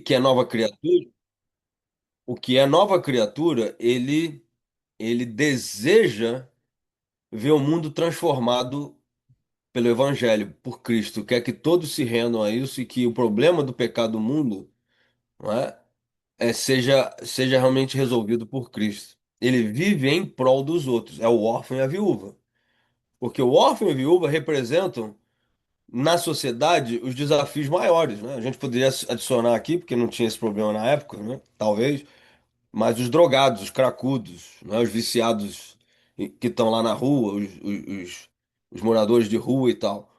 que é nova criatura, o que é nova criatura, ele deseja ver o mundo transformado pelo Evangelho, por Cristo. Quer que todos se rendam a isso e que o problema do pecado do mundo, não é, seja realmente resolvido por Cristo. Ele vive em prol dos outros. É o órfão e a viúva. Porque o órfão e a viúva representam na sociedade os desafios maiores, né? A gente poderia adicionar aqui, porque não tinha esse problema na época, né? Talvez, mas os drogados, os cracudos, né? Os viciados que estão lá na rua, os moradores de rua e tal.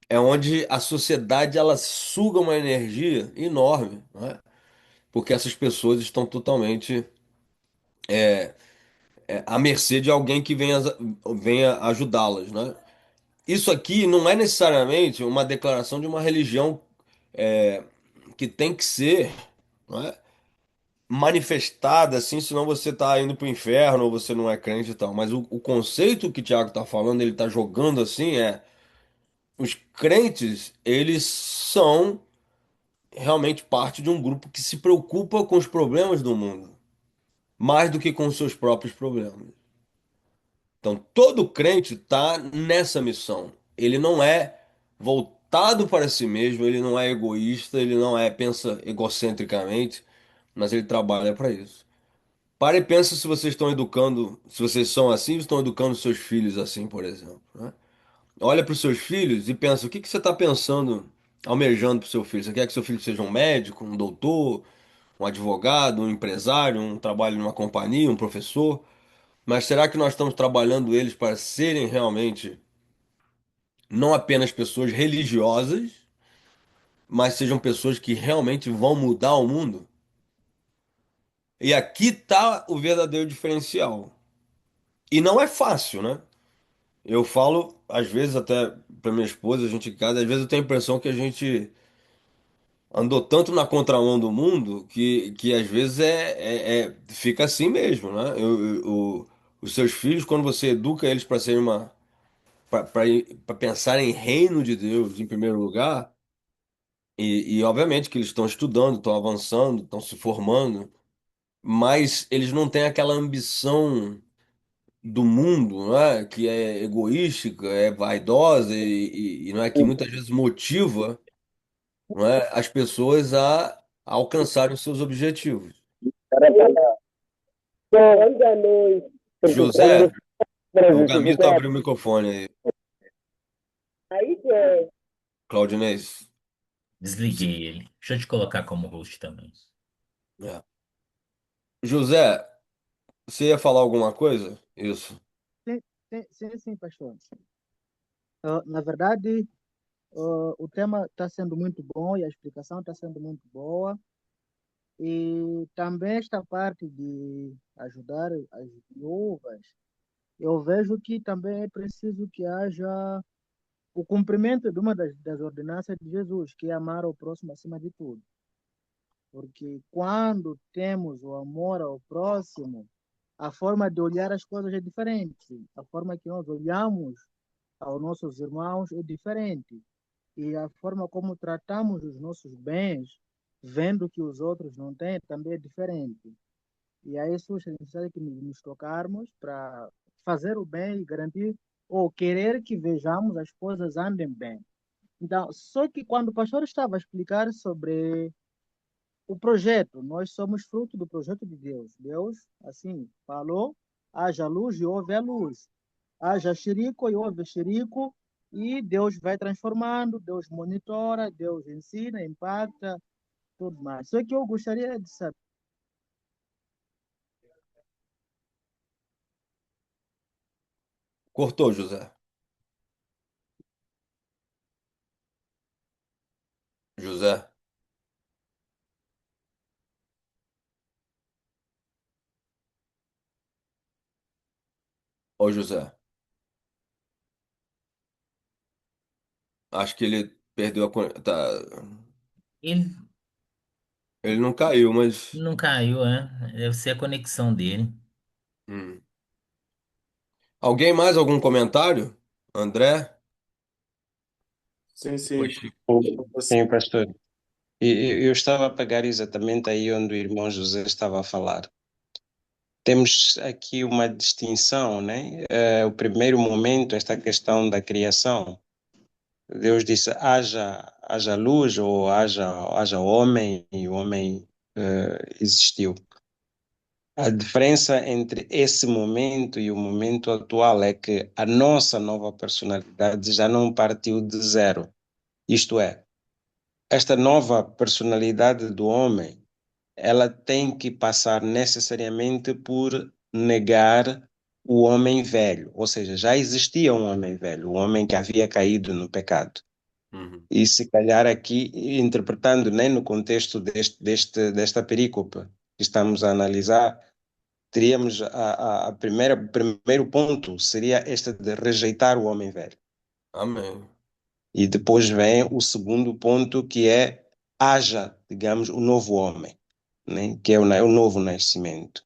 É onde a sociedade ela suga uma energia enorme, né? Porque essas pessoas estão totalmente à mercê de alguém que venha ajudá-las, né? Isso aqui não é necessariamente uma declaração de uma religião que tem que ser, não é, manifestada assim, senão você está indo para o inferno ou você não é crente e tal. Mas o conceito que o Tiago está falando, ele está jogando assim, os crentes, eles são realmente parte de um grupo que se preocupa com os problemas do mundo, mais do que com os seus próprios problemas. Então, todo crente está nessa missão. Ele não é voltado para si mesmo, ele não é egoísta, ele não pensa egocentricamente, mas ele trabalha para isso. Para e pensa se vocês estão educando, se vocês são assim, estão educando seus filhos assim, por exemplo, né? Olha para os seus filhos e pensa, o que que você está pensando, almejando para o seu filho? Você quer que seu filho seja um médico, um doutor, um advogado, um empresário, um trabalho numa companhia, um professor? Mas será que nós estamos trabalhando eles para serem realmente não apenas pessoas religiosas, mas sejam pessoas que realmente vão mudar o mundo? E aqui está o verdadeiro diferencial. E não é fácil, né? Eu falo, às vezes, até para minha esposa, a gente em casa, às vezes eu tenho a impressão que a gente andou tanto na contramão do mundo que às vezes fica assim mesmo, né? Os seus filhos, quando você educa eles para serem uma para pensar em reino de Deus em primeiro lugar, e obviamente que eles estão estudando, estão avançando, estão se formando, mas eles não têm aquela ambição do mundo, né, que é egoística, é vaidosa e não é que muitas vezes motiva, não é, as pessoas a alcançarem os seus objetivos. Ainda nós José, encontramos para o Gamito justificar. abriu o microfone aí, Aí que é. Claudinez. Desliguei ele. Deixa eu te colocar como host também. É. José, você ia falar alguma coisa? Isso. Sim, sim, pastor. Na verdade, o tema está sendo muito bom e a explicação está sendo muito boa. E também esta parte de ajudar as viúvas, eu vejo que também é preciso que haja o cumprimento de uma das ordenanças de Jesus, que é amar ao próximo acima de tudo. Porque quando temos o amor ao próximo, a forma de olhar as coisas é diferente. A forma que nós olhamos aos nossos irmãos é diferente. E a forma como tratamos os nossos bens, vendo que os outros não têm, também é diferente. E é isso é necessário que nos tocarmos para fazer o bem e garantir ou querer que vejamos as coisas andem bem. Então, só que quando o pastor estava a explicar sobre o projeto, nós somos fruto do projeto de Deus. Deus, assim, falou, haja luz e houve a luz. Haja xerico e houve xerico, e Deus vai transformando, Deus monitora, Deus ensina, impacta, tudo mais. Só que eu gostaria de saber. Cortou, José. José. Ô, José. Acho que ele perdeu tá. Ele Ele não caiu, mas. não caiu, é? Deve ser a conexão dele. Hum. Alguém mais? Algum comentário? André? Sim, Oi, sim. Chico. Sim, pastor. Eu estava a pegar exatamente aí onde o irmão José estava a falar. Temos aqui uma distinção, né? O primeiro momento, esta questão da criação. Deus disse: haja luz ou haja homem, e o homem existiu. A diferença entre esse momento e o momento atual é que a nossa nova personalidade já não partiu de zero. Isto é, esta nova personalidade do homem, ela tem que passar necessariamente por negar o homem velho, ou seja, já existia um homem velho, o homem que havia caído no pecado. Uhum. E se calhar aqui, interpretando nem no contexto desta perícope que estamos a analisar, teríamos a primeira, o primeiro ponto seria este de rejeitar o homem velho. Amém. E depois vem o segundo ponto que é haja, digamos, o novo homem, né? Que é o novo nascimento.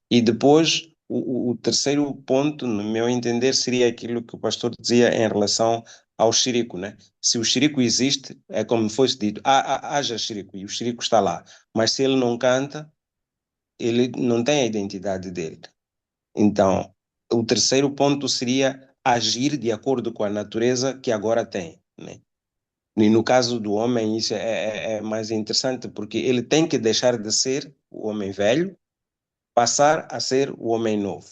E depois o terceiro ponto, no meu entender, seria aquilo que o pastor dizia em relação ao xerico, né? Se o xerico existe, é como foi dito, haja xerico, e o xerico está lá. Mas se ele não canta, ele não tem a identidade dele. Então, o terceiro ponto seria agir de acordo com a natureza que agora tem, né? E no caso do homem, isso é mais interessante, porque ele tem que deixar de ser o homem velho, passar a ser o homem novo.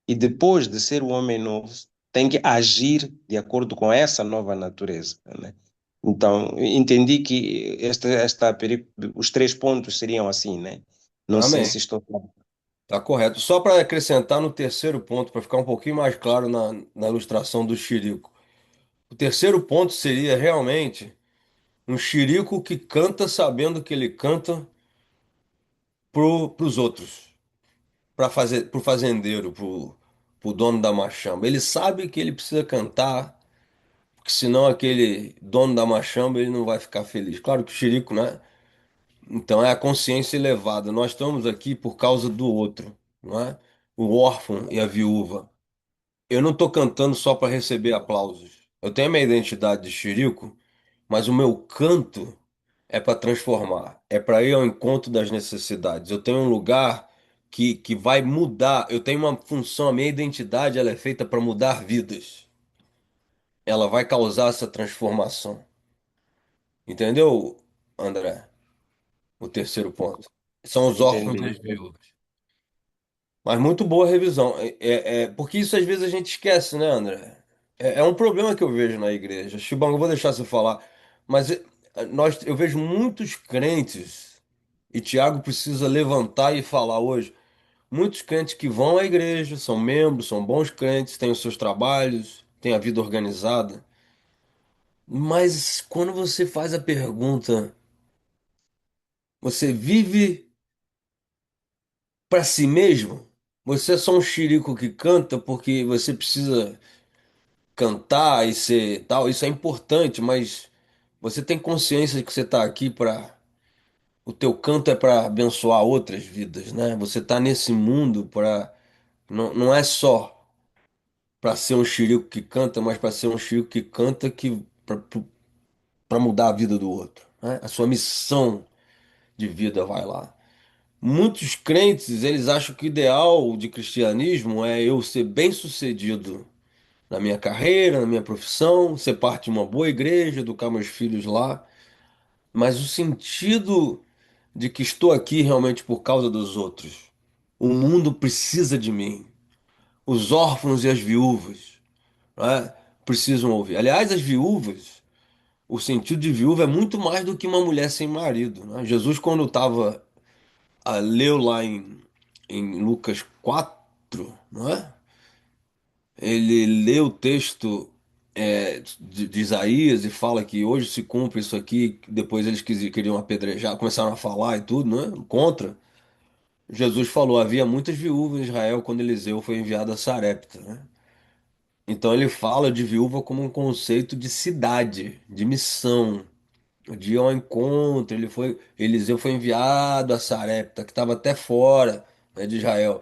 E depois de ser o homem novo, tem que agir de acordo com essa nova natureza, né? Então, entendi que os três pontos seriam assim, né? Não sei Amém. se estou. Tá correto. Só para acrescentar no terceiro ponto, para ficar um pouquinho mais claro na ilustração do xirico. O terceiro ponto seria realmente um xirico que canta sabendo que ele canta pros outros, para fazer, pro fazendeiro, pro dono da machamba. Ele sabe que ele precisa cantar, porque senão aquele dono da machamba ele não vai ficar feliz. Claro que o xirico, né? Então é a consciência elevada. Nós estamos aqui por causa do outro, não é? O órfão e a viúva. Eu não estou cantando só para receber aplausos. Eu tenho a minha identidade de xirico, mas o meu canto é para transformar, é para ir ao encontro das necessidades. Eu tenho um lugar que vai mudar. Eu tenho uma função, a minha identidade ela é feita para mudar vidas. Ela vai causar essa transformação. Entendeu, André? O terceiro ponto. São os órfãos e Entendi. as viúvas. Mas muito boa revisão. Porque isso às vezes a gente esquece, né, André? É um problema que eu vejo na igreja. Chibão, eu vou deixar você falar. Mas eu vejo muitos crentes, e Tiago precisa levantar e falar hoje. Muitos crentes que vão à igreja, são membros, são bons crentes, têm os seus trabalhos, têm a vida organizada. Mas quando você faz a pergunta, você vive para si mesmo? Você é só um xirico que canta porque você precisa cantar e ser tal, isso é importante, mas você tem consciência de que você está aqui para. O teu canto é para abençoar outras vidas, né? Você está nesse mundo para. Não é só para ser um xirico que canta, mas para ser um xirico que canta que para mudar a vida do outro, né? A sua missão de vida vai lá. Muitos crentes, eles acham que o ideal de cristianismo é eu ser bem-sucedido na minha carreira, na minha profissão, ser parte de uma boa igreja, educar meus filhos lá, mas o sentido de que estou aqui realmente por causa dos outros. O mundo precisa de mim. Os órfãos e as viúvas, né, precisam ouvir. Aliás, as viúvas, o sentido de viúva é muito mais do que uma mulher sem marido, né? Jesus, quando estava, leu lá em Lucas 4, não é? Ele lê o texto de Isaías e fala que hoje se cumpre isso aqui, depois eles queriam apedrejar, começaram a falar e tudo, né? Contra. Jesus falou, havia muitas viúvas em Israel quando Eliseu foi enviado a Sarepta, né? Então ele fala de viúva como um conceito de cidade, de missão, de ir ao encontro. Eliseu foi enviado a Sarepta, que estava até fora, né, de Israel.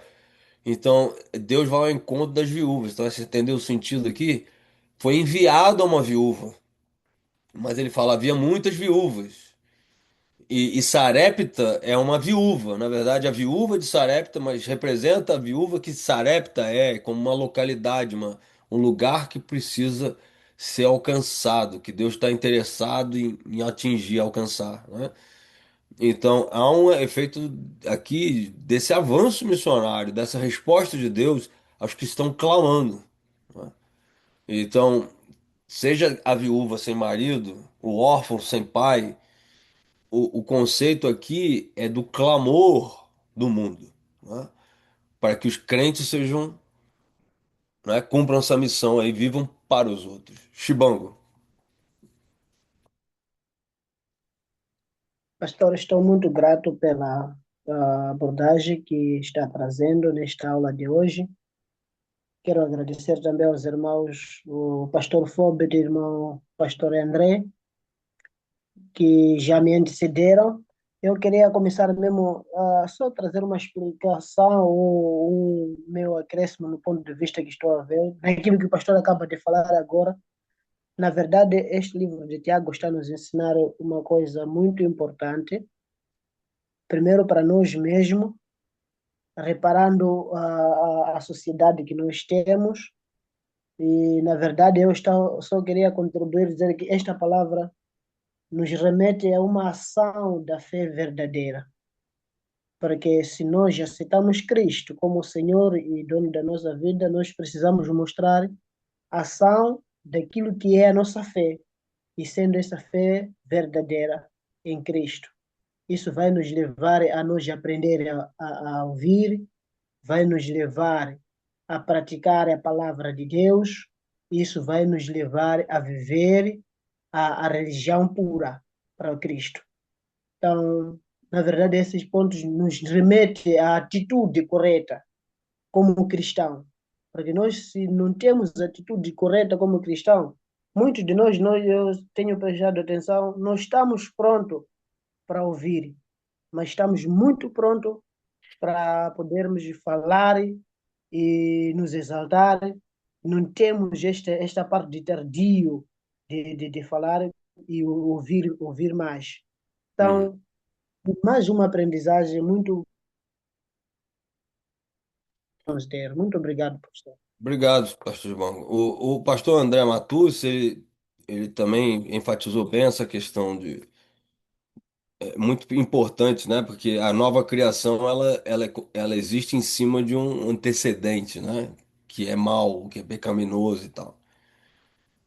Então, Deus vai ao encontro das viúvas. Então, você entendeu o sentido aqui? Foi enviado a uma viúva, mas ele fala, havia muitas viúvas. E Sarepta é uma viúva, na verdade, a viúva de Sarepta, mas representa a viúva que Sarepta é, como uma localidade, um lugar que precisa ser alcançado, que Deus está interessado em atingir, alcançar, né? Então, há um efeito aqui desse avanço missionário, dessa resposta de Deus aos que estão clamando, né? Então, seja a viúva sem marido, o órfão sem pai, o conceito aqui é do clamor do mundo, né? Para que os crentes sejam, né, cumpram essa missão aí, vivam para os outros. Chibango. Pastor, estou muito grato pela abordagem que está trazendo nesta aula de hoje. Quero agradecer também aos irmãos, o pastor Fobe e o irmão pastor André, que já me antecederam. Eu queria começar mesmo a só trazer uma explicação ou um meu acréscimo no ponto de vista que estou a ver, naquilo que o pastor acaba de falar agora. Na verdade, este livro de Tiago está nos ensinar uma coisa muito importante, primeiro para nós mesmos, reparando a sociedade que nós temos, e na verdade só queria contribuir dizer que esta palavra nos remete a uma ação da fé verdadeira, porque se nós aceitamos Cristo como Senhor e dono da nossa vida, nós precisamos mostrar ação daquilo que é a nossa fé, e sendo essa fé verdadeira em Cristo. Isso vai nos levar a nós aprender a ouvir, vai nos levar a praticar a palavra de Deus, isso vai nos levar a viver a religião pura para o Cristo. Então, na verdade, esses pontos nos remetem à atitude correta como cristão. Porque nós, se não temos atitude correta como cristão, muitos de nós, eu tenho prestado atenção, não estamos prontos para ouvir, mas estamos muito prontos para podermos falar e nos exaltar. Não temos esta parte de tardio de falar e ouvir mais. Uhum. Então, mais uma aprendizagem muito vamos ter. Muito obrigado, pastor. Obrigado, pastor Chibango. O pastor André Matucci, ele também enfatizou bem essa questão de muito importante, né? Porque a nova criação ela existe em cima de um antecedente, né? Que é mal, que é pecaminoso e tal.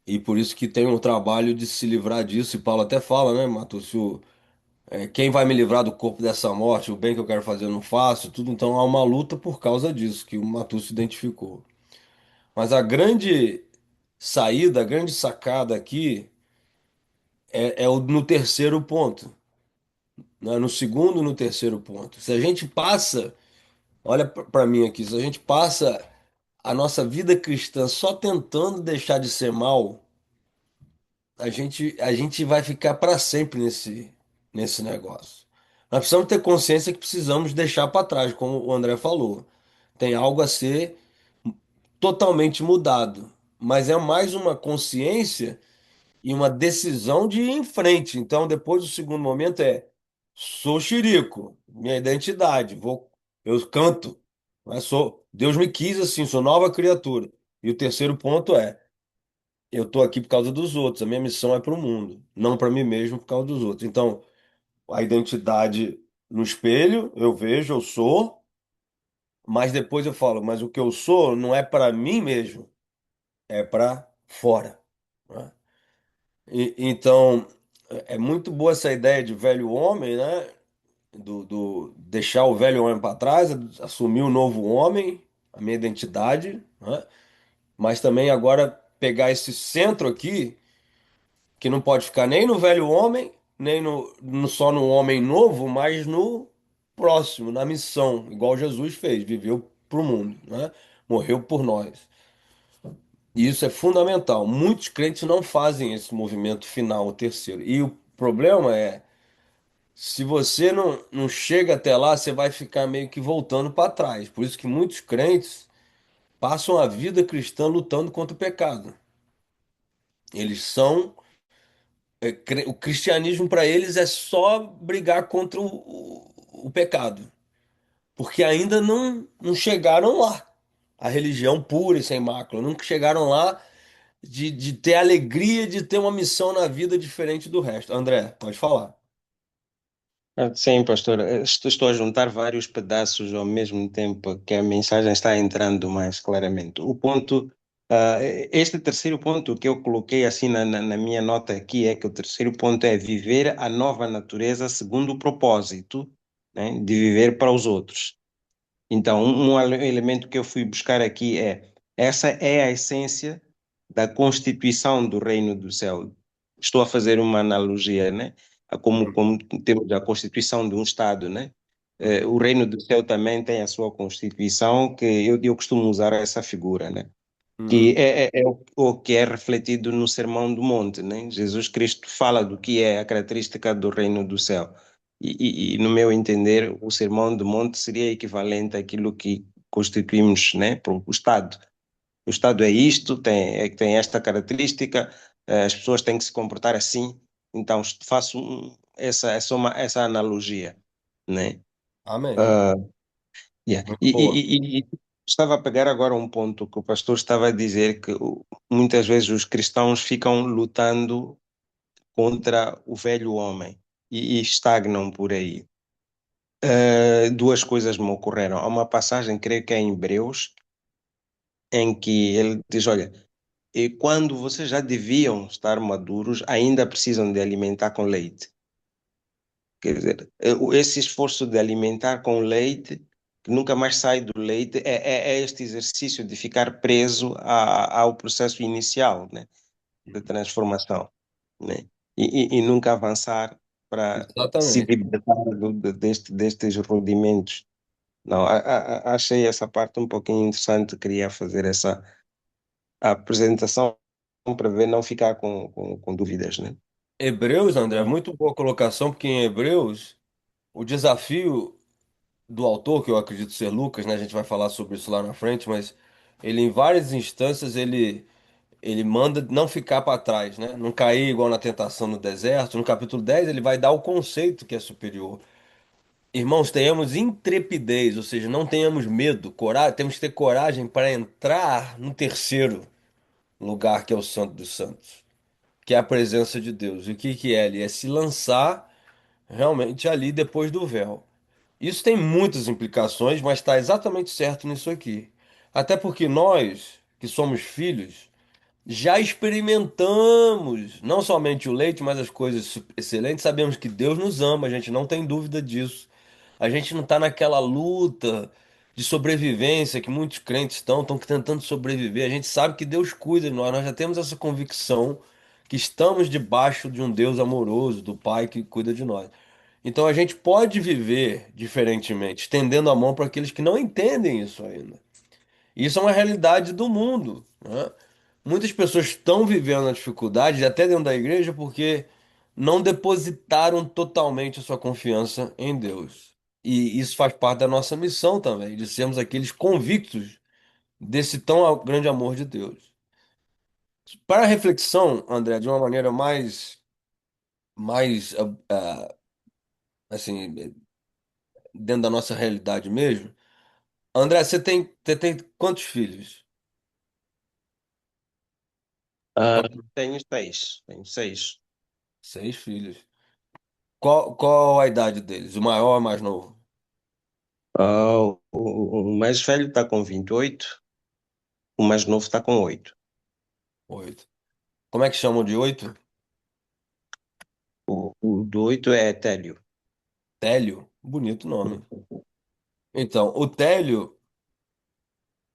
E por isso que tem um trabalho de se livrar disso. E Paulo até fala, né, Matúcio? Quem vai me livrar do corpo dessa morte? O bem que eu quero fazer eu não faço, tudo. Então há uma luta por causa disso, que o Matúcio identificou. Mas a grande saída, a grande sacada aqui no terceiro ponto, né? No segundo e no terceiro ponto. Se a gente passa, olha para mim aqui, se a gente passa a nossa vida cristã só tentando deixar de ser mal, a gente vai ficar para sempre nesse negócio. Nós precisamos ter consciência que precisamos deixar para trás, como o André falou. Tem algo a ser totalmente mudado, mas é mais uma consciência e uma decisão de ir em frente. Então, depois do segundo momento sou Chirico, minha identidade, eu canto, mas Deus me quis assim, sou nova criatura. E o terceiro ponto eu estou aqui por causa dos outros. A minha missão é para o mundo, não para mim mesmo por causa dos outros. Então, a identidade no espelho, eu vejo, eu sou, mas depois eu falo, mas o que eu sou não é para mim mesmo, é para fora, né? Então, é muito boa essa ideia de velho homem, né? Do deixar o velho homem para trás, assumir o novo homem, a minha identidade, né? Mas também agora pegar esse centro aqui que não pode ficar nem no velho homem, nem só no homem novo, mas no próximo, na missão, igual Jesus fez, viveu para o mundo, né? Morreu por nós. E isso é fundamental. Muitos crentes não fazem esse movimento final, o terceiro. E o problema se você não chega até lá, você vai ficar meio que voltando para trás. Por isso que muitos crentes passam a vida cristã lutando contra o pecado. Eles são O cristianismo para eles é só brigar contra o pecado, porque ainda não chegaram lá. A religião pura e sem mácula, nunca chegaram lá de ter a alegria de ter uma missão na vida diferente do resto. André, pode falar. Sim, pastor. Estou a juntar vários pedaços ao mesmo tempo que a mensagem está entrando mais claramente. Este terceiro ponto que eu coloquei assim na minha nota aqui é que o terceiro ponto é viver a nova natureza segundo o propósito, né, de viver para os outros. Então, elemento que eu fui buscar aqui essa é a essência da constituição do reino do céu. Estou a fazer uma analogia, né? Como temos a constituição de um Estado, né? Uhum. O reino do céu também tem a sua constituição, que eu costumo usar essa figura, né? Que Uhum. é o que é refletido no Sermão do Monte, né? Jesus Cristo fala do que é a característica do reino do céu. No meu entender, o Sermão do Monte seria equivalente àquilo que constituímos, né, para o Estado. O Estado é isto, tem esta característica, as pessoas têm que se comportar assim. Então, faço essa analogia, né? Amém. Ah, Yeah. Muito boa. E estava a pegar agora um ponto que o pastor estava a dizer que muitas vezes os cristãos ficam lutando contra o velho homem e estagnam por aí. Duas coisas me ocorreram. Há uma passagem, creio que é em Hebreus, em que ele diz: Olha, e quando vocês já deviam estar maduros, ainda precisam de alimentar com leite. Quer dizer, esse esforço de alimentar com leite, que nunca mais sai do leite, é este exercício de ficar preso ao processo inicial, né, de transformação, né, e nunca avançar para se Exatamente. libertar destes rudimentos. Não, achei essa parte um pouquinho interessante, queria fazer essa apresentação para ver não ficar com dúvidas, né? Hebreus, André, muito boa colocação, porque em Hebreus, o desafio do autor, que eu acredito ser Lucas, né? A gente vai falar sobre isso lá na frente, mas ele, em várias instâncias, ele manda não ficar para trás, né? Não cair igual na tentação no deserto. No capítulo 10 ele vai dar o conceito que é superior. Irmãos, tenhamos intrepidez, ou seja, não tenhamos medo, coragem, temos que ter coragem para entrar no terceiro lugar, que é o Santo dos Santos, que é a presença de Deus. E o que que é ali? É se lançar realmente ali depois do véu. Isso tem muitas implicações, mas está exatamente certo nisso aqui. Até porque nós, que somos filhos, já experimentamos não somente o leite, mas as coisas excelentes. Sabemos que Deus nos ama, a gente não tem dúvida disso. A gente não está naquela luta de sobrevivência que muitos crentes estão tentando sobreviver. A gente sabe que Deus cuida de nós, nós já temos essa convicção que estamos debaixo de um Deus amoroso, do Pai que cuida de nós. Então a gente pode viver diferentemente, estendendo a mão para aqueles que não entendem isso ainda. Isso é uma realidade do mundo, né? Muitas pessoas estão vivendo a dificuldade, até dentro da igreja, porque não depositaram totalmente a sua confiança em Deus. E isso faz parte da nossa missão também, de sermos aqueles convictos desse tão grande amor de Deus. Para a reflexão, André, de uma maneira mais assim, dentro da nossa realidade mesmo. André, você tem quantos filhos? Ah, Quantos? tenho seis. 6 filhos. Qual a idade deles? O maior ou o mais novo? O mais velho está com 28, o mais novo está com 8. 8. Como é que chamam de 8? O do 8 é Télio. Télio. Bonito nome. Então, o Télio,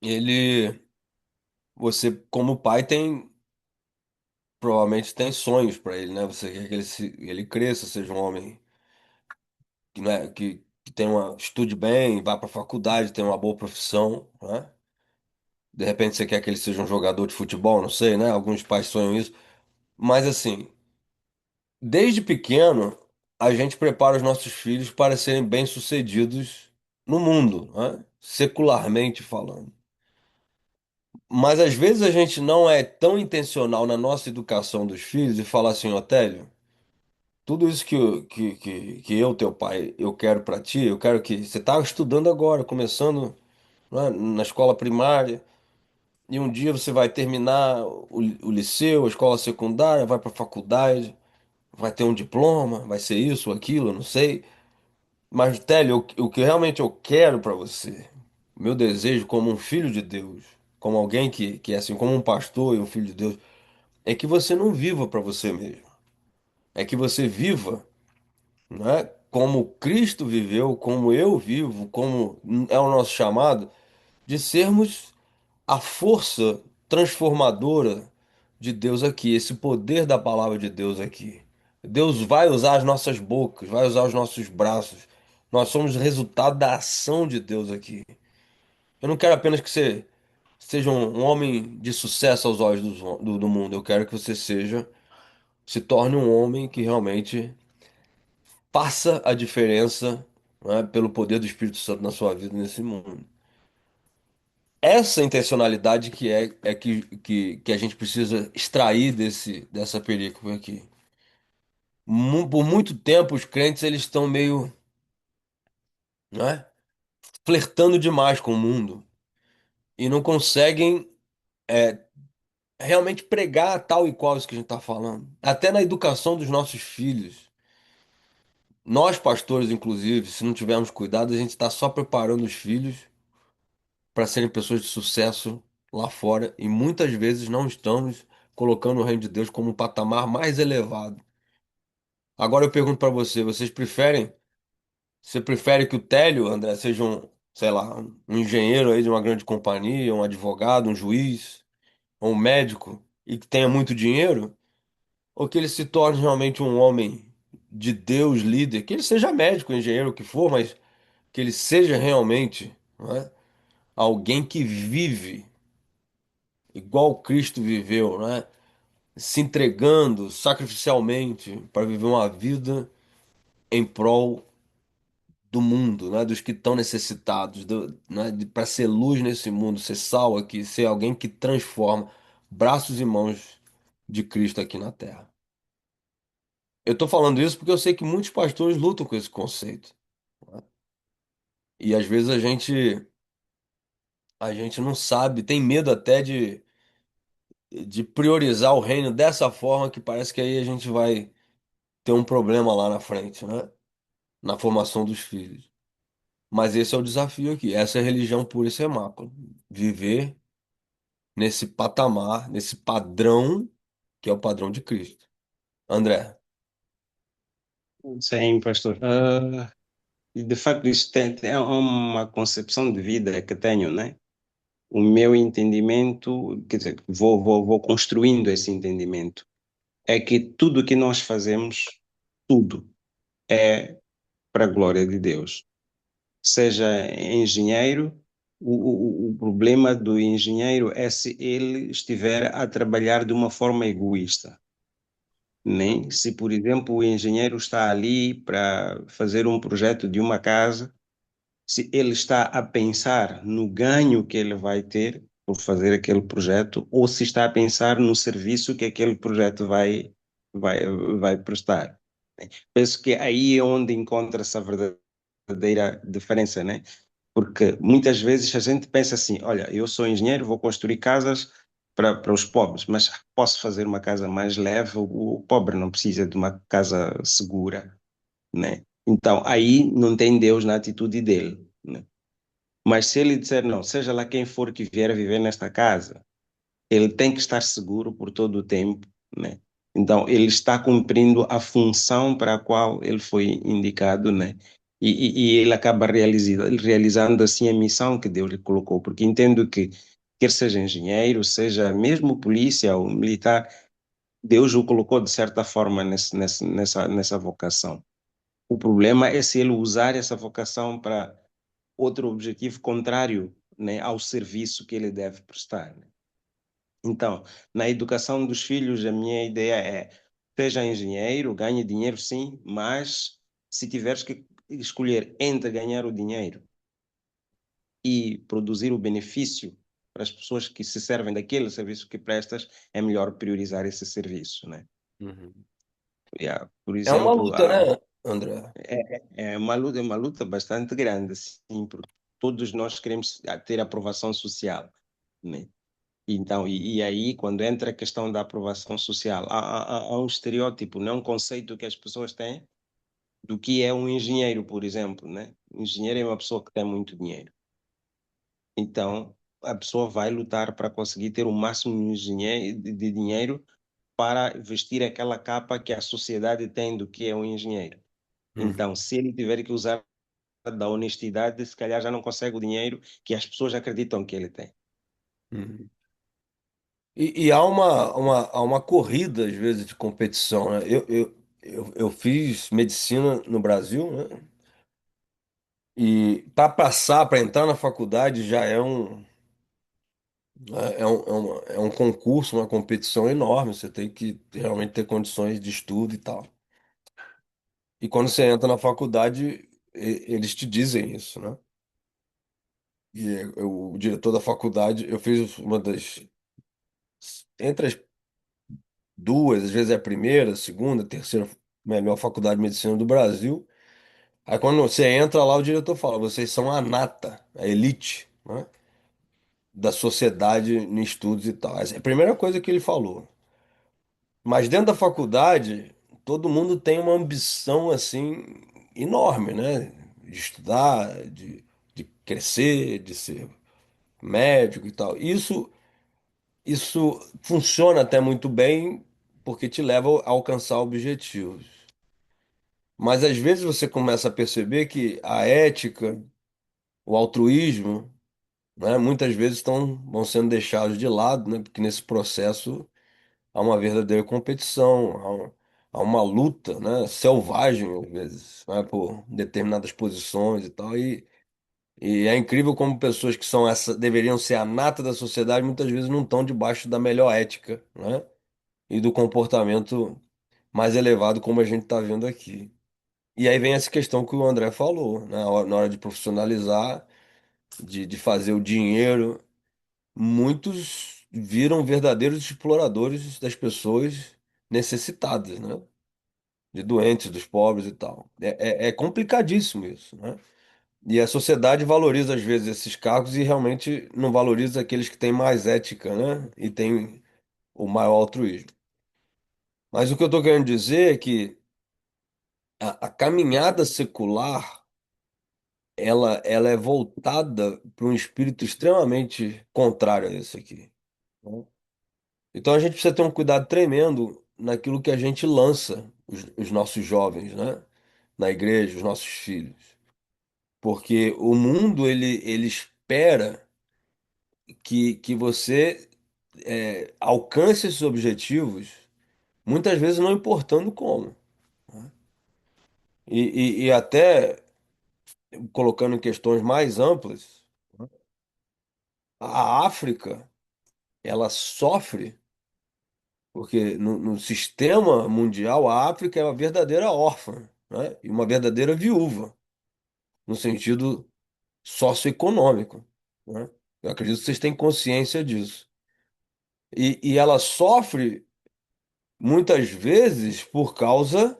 ele, você como pai provavelmente tem sonhos para ele, né? Você quer que ele cresça, seja um homem que, né, que estude bem, vá para a faculdade, tenha uma boa profissão, né? De repente você quer que ele seja um jogador de futebol, não sei, né? Alguns pais sonham isso. Mas assim, desde pequeno, a gente prepara os nossos filhos para serem bem-sucedidos no mundo, né? Secularmente falando. Mas às vezes a gente não é tão intencional na nossa educação dos filhos e fala assim, Otélio, tudo isso que eu, teu pai, eu quero pra ti, eu quero que você tá estudando agora, começando, né, na escola primária, e um dia você vai terminar o liceu, a escola secundária, vai pra faculdade, vai ter um diploma, vai ser isso ou aquilo, eu não sei. Mas, Télio, o que realmente eu quero pra você, meu desejo como um filho de Deus, como alguém que é assim, como um pastor e um filho de Deus, é que você não viva pra você mesmo. É que você viva, né, como Cristo viveu, como eu vivo, como é o nosso chamado, de sermos a força transformadora de Deus aqui, esse poder da palavra de Deus aqui. Deus vai usar as nossas bocas, vai usar os nossos braços. Nós somos resultado da ação de Deus aqui. Eu não quero apenas que você seja um homem de sucesso aos olhos do mundo. Eu quero que você se torne um homem que realmente faça a diferença, né, pelo poder do Espírito Santo na sua vida nesse mundo. Essa intencionalidade que a gente precisa extrair dessa película aqui. Por muito tempo, os crentes eles estão meio, né, flertando demais com o mundo e não conseguem realmente pregar tal e qual isso que a gente está falando. Até na educação dos nossos filhos. Nós, pastores, inclusive, se não tivermos cuidado, a gente está só preparando os filhos para serem pessoas de sucesso lá fora e muitas vezes não estamos colocando o reino de Deus como um patamar mais elevado. Agora eu pergunto para você, você prefere que o Télio, André, seja um, sei lá, um engenheiro aí de uma grande companhia, um advogado, um juiz, ou um médico e que tenha muito dinheiro, ou que ele se torne realmente um homem de Deus, líder, que ele seja médico, engenheiro, o que for, mas que ele seja realmente, não é, alguém que vive igual Cristo viveu, né? Se entregando sacrificialmente para viver uma vida em prol do mundo, né? Dos que estão necessitados, né? Para ser luz nesse mundo, ser sal aqui, ser alguém que transforma braços e mãos de Cristo aqui na terra. Eu estou falando isso porque eu sei que muitos pastores lutam com esse conceito, né? E às vezes a gente não sabe, tem medo até de priorizar o reino dessa forma que parece que aí a gente vai ter um problema lá na frente, né? Na formação dos filhos. Mas esse é o desafio aqui. Essa é a religião pura e semácula. Viver nesse patamar, nesse padrão, que é o padrão de Cristo. André, Sim, pastor. E de facto, isso é uma concepção de vida que tenho, né? O meu entendimento, quer dizer, vou construindo esse entendimento. É que tudo que nós fazemos, tudo é para a glória de Deus. Seja engenheiro, o problema do engenheiro é se ele estiver a trabalhar de uma forma egoísta. Nem se, por exemplo, o engenheiro está ali para fazer um projeto de uma casa, se ele está a pensar no ganho que ele vai ter por fazer aquele projeto, ou se está a pensar no serviço que aquele projeto vai, vai prestar. Penso que aí é onde encontra-se a verdadeira diferença, né? Porque muitas vezes a gente pensa assim: olha, eu sou engenheiro, vou construir casas para os pobres, mas posso fazer uma casa mais leve, o pobre não precisa de uma casa segura, né? Então aí não tem Deus na atitude dele, né? Mas se ele disser não, seja lá quem for que vier a viver nesta casa, ele tem que estar seguro por todo o tempo, né? Então, ele está cumprindo a função para a qual ele foi indicado, né? E ele acaba realizando assim a missão que Deus lhe colocou, porque entendo que, quer seja engenheiro, seja mesmo polícia ou militar, Deus o colocou de certa forma nessa vocação. O problema é se ele usar essa vocação para outro objetivo contrário, né, ao serviço que ele deve prestar, né? Então, na educação dos filhos, a minha ideia é: seja engenheiro, ganhe dinheiro sim, mas se tiveres que escolher entre ganhar o dinheiro e produzir o benefício para as pessoas que se servem daquele serviço que prestas, é melhor priorizar esse serviço, né? Uhum. Yeah. Por É uma exemplo, luta, né, André? é uma luta bastante grande, sim, porque todos nós queremos ter aprovação social, né? Então, e aí, quando entra a questão da aprovação social, há um estereótipo, não é um conceito que as pessoas têm do que é um engenheiro, por exemplo, né? Um engenheiro é uma pessoa que tem muito dinheiro. Então, a pessoa vai lutar para conseguir ter o máximo de dinheiro para vestir aquela capa que a sociedade tem do que é um engenheiro. Uhum. Então, se ele tiver que usar da honestidade, se calhar já não consegue o dinheiro que as pessoas acreditam que ele tem. Uhum. E há uma corrida, às vezes, de competição, né? Eu fiz medicina no Brasil, né? E para passar, para entrar na faculdade já é um concurso, uma competição enorme. Você tem que realmente ter condições de estudo e tal. E quando você entra na faculdade, eles te dizem isso, né? O diretor da faculdade, eu fiz uma das, entre as duas, às vezes é a primeira, a segunda, a terceira melhor faculdade de medicina do Brasil. Aí quando você entra lá, o diretor fala, vocês são a nata, a elite, né, da sociedade em estudos e tal. Essa é a primeira coisa que ele falou. Mas dentro da faculdade, todo mundo tem uma ambição assim enorme, né? De estudar, de crescer, de ser médico e tal. Isso funciona até muito bem porque te leva a alcançar objetivos. Mas às vezes você começa a perceber que a ética, o altruísmo, né, muitas vezes vão sendo deixados de lado, né, porque nesse processo há uma verdadeira competição, há uma luta, né, selvagem às vezes, né, por determinadas posições e tal. E é incrível como pessoas que são deveriam ser a nata da sociedade muitas vezes não estão debaixo da melhor ética, né, e do comportamento mais elevado como a gente está vendo aqui. E aí vem essa questão que o André falou, né? Na hora de profissionalizar, de fazer o dinheiro, muitos viram verdadeiros exploradores das pessoas necessitadas, né? De doentes, dos pobres e tal. É complicadíssimo isso, né? E a sociedade valoriza às vezes esses cargos e realmente não valoriza aqueles que têm mais ética, né? E têm o maior altruísmo. Mas o que eu estou querendo dizer é que a caminhada secular ela é voltada para um espírito extremamente contrário a esse aqui, né? Então a gente precisa ter um cuidado tremendo naquilo que a gente lança os nossos jovens, né? Na igreja, os nossos filhos. Porque o mundo, ele espera que você alcance esses objetivos, muitas vezes não importando como. E até colocando em questões mais amplas, a África, ela sofre. Porque no sistema mundial, a África é uma verdadeira órfã, né? E uma verdadeira viúva, no sentido socioeconômico, né? Eu acredito que vocês têm consciência disso. E ela sofre muitas vezes por causa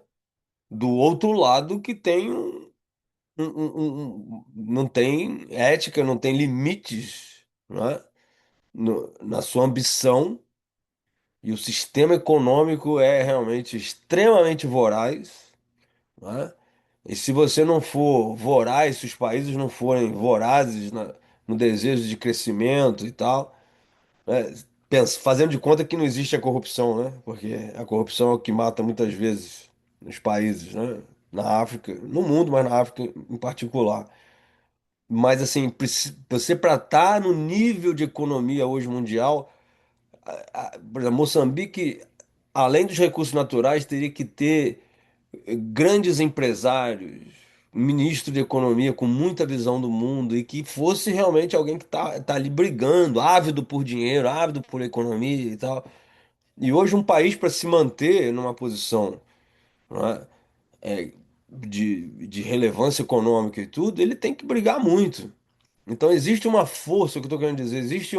do outro lado que tem não tem ética, não tem limites, né? Na sua ambição, e o sistema econômico é realmente extremamente voraz, né? E se você não for voraz, se os países não forem vorazes no desejo de crescimento e tal, né? Fazendo de conta que não existe a corrupção, né? Porque a corrupção é o que mata muitas vezes nos países, né? Na África, no mundo, mas na África em particular. Mas assim, você para estar no nível de economia hoje mundial, por exemplo, Moçambique, além dos recursos naturais, teria que ter grandes empresários, ministro de economia com muita visão do mundo e que fosse realmente alguém que tá ali brigando, ávido por dinheiro, ávido por economia e tal. E hoje um país para se manter numa posição, não é, de relevância econômica e tudo, ele tem que brigar muito. Então existe uma força, o que eu estou querendo dizer, existe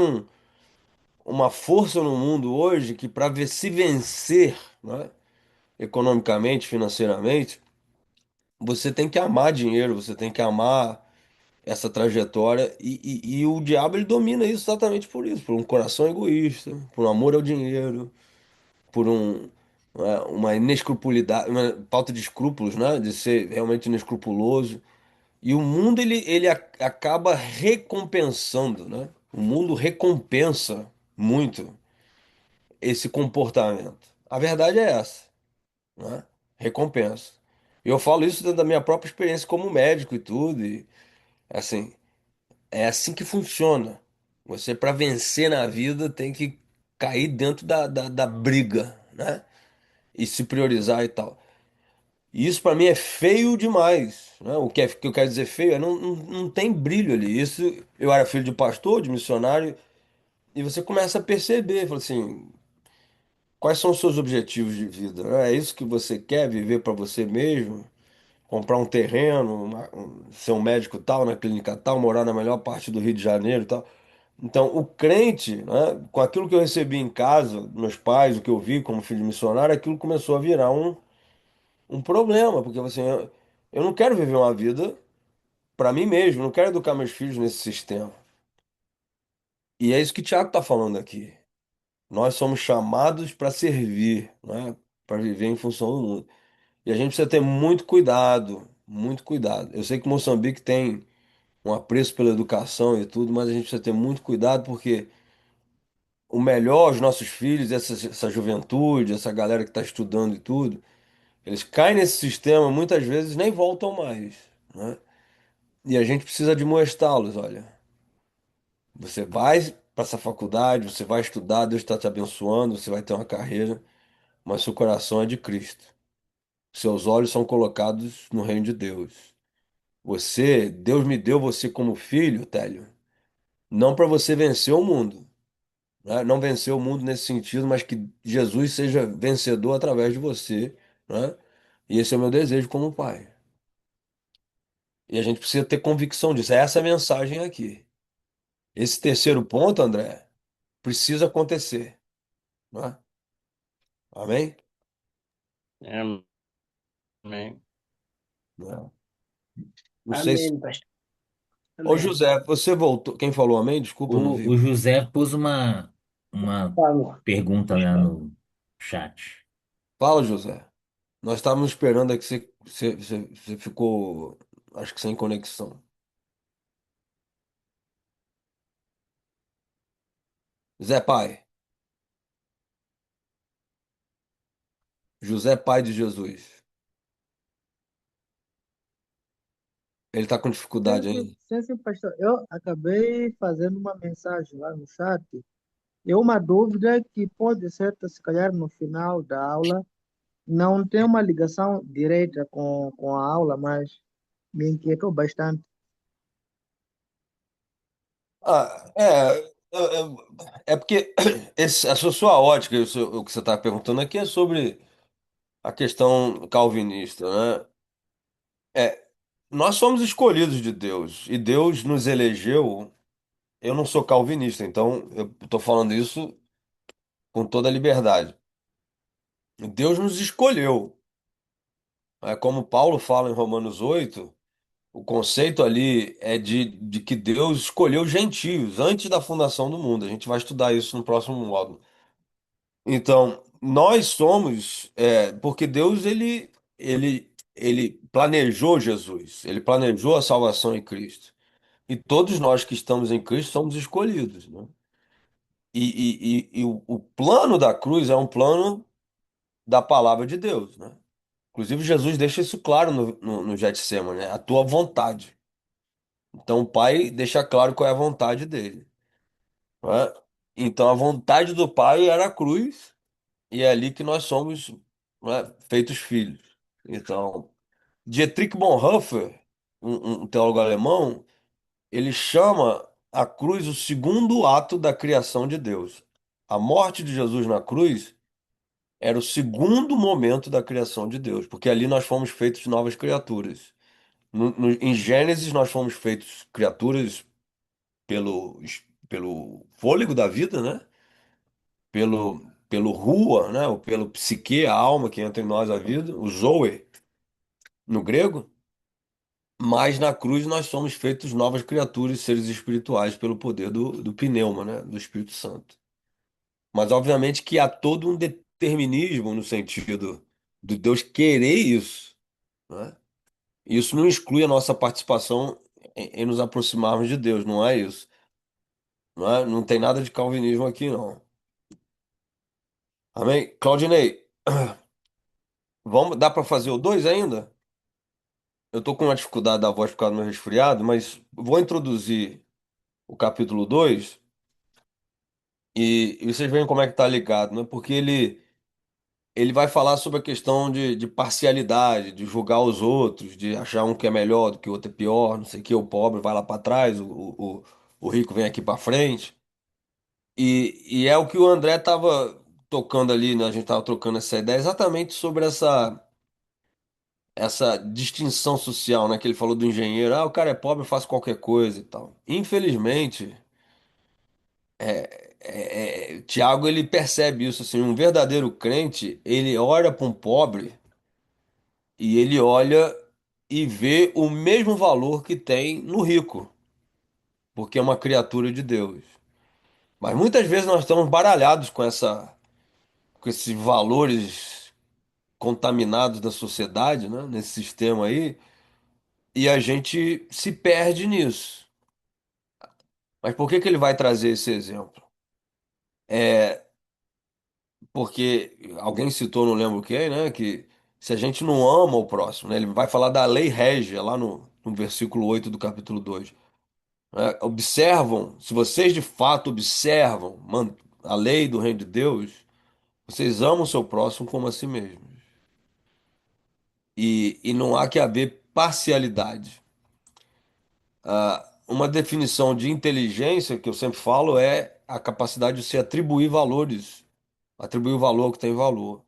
uma força no mundo hoje que para se vencer, né, economicamente, financeiramente, você tem que amar dinheiro, você tem que amar essa trajetória e o diabo ele domina isso exatamente por isso, por um coração egoísta, por um amor ao dinheiro, por uma inescrupulidade, uma falta de escrúpulos, né, de ser realmente inescrupuloso. E o mundo ele acaba recompensando, né? O mundo recompensa muito esse comportamento. A verdade é essa, né? Recompensa. E eu falo isso dentro da minha própria experiência como médico e tudo, e assim, é assim que funciona. Você, para vencer na vida, tem que cair dentro da briga, né? E se priorizar e tal. E isso para mim é feio demais, né? Que eu quero dizer feio é não tem brilho ali. Isso, eu era filho de pastor, de missionário, e você começa a perceber, fala assim, quais são os seus objetivos de vida, né? É isso que você quer viver para você mesmo? Comprar um terreno, ser um médico tal, na clínica tal, morar na melhor parte do Rio de Janeiro e tal. Então, o crente, né, com aquilo que eu recebi em casa, meus pais, o que eu vi como filho de missionário, aquilo começou a virar um problema, porque assim, eu não quero viver uma vida para mim mesmo, não quero educar meus filhos nesse sistema. E é isso que o Tiago está falando aqui. Nós somos chamados para servir, né? Para viver em função do mundo. E a gente precisa ter muito cuidado, muito cuidado. Eu sei que Moçambique tem um apreço pela educação e tudo, mas a gente precisa ter muito cuidado porque o melhor, os nossos filhos, essa juventude, essa galera que está estudando e tudo, eles caem nesse sistema, muitas vezes nem voltam mais, né? E a gente precisa admoestá-los, olha. Você vai para essa faculdade, você vai estudar, Deus está te abençoando, você vai ter uma carreira, mas seu coração é de Cristo. Seus olhos são colocados no reino de Deus. Deus me deu você como filho, Télio, não para você vencer o mundo, né? Não vencer o mundo nesse sentido, mas que Jesus seja vencedor através de você, né? E esse é o meu desejo como pai. E a gente precisa ter convicção disso. É essa a mensagem aqui. Esse terceiro ponto, André, precisa acontecer, né? Amém? Amém. Não. Não sei se. Amém, pastor. Ô Amém. José, você voltou. Quem falou amém? Desculpa, eu não vi. O José pôs uma Falo. pergunta lá no chat. Fala, José. Nós estávamos esperando aqui, você ficou, acho que sem conexão. Zé Pai. José Pai de Jesus. Ele está com dificuldade aí. Sim, sim, pastor. Eu acabei fazendo uma mensagem lá no chat. É uma dúvida que pode ser, se calhar, no final da aula. Não tem uma ligação direta com a aula, mas me inquietou bastante. Ah, é porque essa sua ótica, o que você está perguntando aqui é sobre a questão calvinista, né? É, nós somos escolhidos de Deus e Deus nos elegeu. Eu não sou calvinista, então eu estou falando isso com toda a liberdade. Deus nos escolheu. É como Paulo fala em Romanos 8, o conceito ali é de que Deus escolheu os gentios antes da fundação do mundo. A gente vai estudar isso no próximo módulo. Então, nós somos, porque Deus ele planejou Jesus, ele planejou a salvação em Cristo. E todos nós que estamos em Cristo somos escolhidos, né? E o plano da cruz é um plano da palavra de Deus, né? Inclusive, Jesus deixa isso claro no Getsemane, né? A tua vontade. Então, o Pai deixa claro qual é a vontade dele, né? Então, a vontade do Pai era a cruz, e é ali que nós somos, né, feitos filhos. Então, Dietrich Bonhoeffer, um teólogo alemão, ele chama a cruz o segundo ato da criação de Deus. A morte de Jesus na cruz era o segundo momento da criação de Deus, porque ali nós fomos feitos novas criaturas. Em Gênesis, nós fomos feitos criaturas pelo, pelo fôlego da vida, né? Pelo rua, né? Ou pelo psique, a alma que entra em nós, a vida, o zoe, no grego. Mas na cruz nós somos feitos novas criaturas, seres espirituais, pelo poder do pneuma, né? Do Espírito Santo. Mas obviamente que há todo um determinismo no sentido de Deus querer isso, né? Isso não exclui a nossa participação em nos aproximarmos de Deus, não é isso. Não é? Não tem nada de calvinismo aqui, não. Amém? Claudinei, dá para fazer o 2 ainda? Eu tô com uma dificuldade da voz por causa do meu resfriado, mas vou introduzir o capítulo 2 e vocês veem como é que tá ligado, né? Porque ele vai falar sobre a questão de parcialidade, de julgar os outros, de achar um que é melhor do que o outro é pior, não sei o que, o pobre vai lá para trás, o rico vem aqui para frente. E é o que o André tava tocando ali, né? A gente tava trocando essa ideia exatamente sobre essa distinção social, né? Que ele falou do engenheiro, o cara é pobre, eu faço qualquer coisa e tal. Infelizmente, Tiago ele percebe isso assim, um verdadeiro crente, ele olha para um pobre e ele olha e vê o mesmo valor que tem no rico, porque é uma criatura de Deus. Mas muitas vezes nós estamos baralhados com esses valores contaminados da sociedade, né? Nesse sistema aí, e a gente se perde nisso. Mas por que que ele vai trazer esse exemplo? É porque alguém citou, não lembro quem, né? Que se a gente não ama o próximo, né? Ele vai falar da lei régia lá no versículo 8 do capítulo 2. Né? Observam, se vocês de fato observam a lei do reino de Deus, vocês amam o seu próximo como a si mesmos. E não há que haver parcialidade. Uma definição de inteligência que eu sempre falo é a capacidade de se atribuir valor ao que tem valor.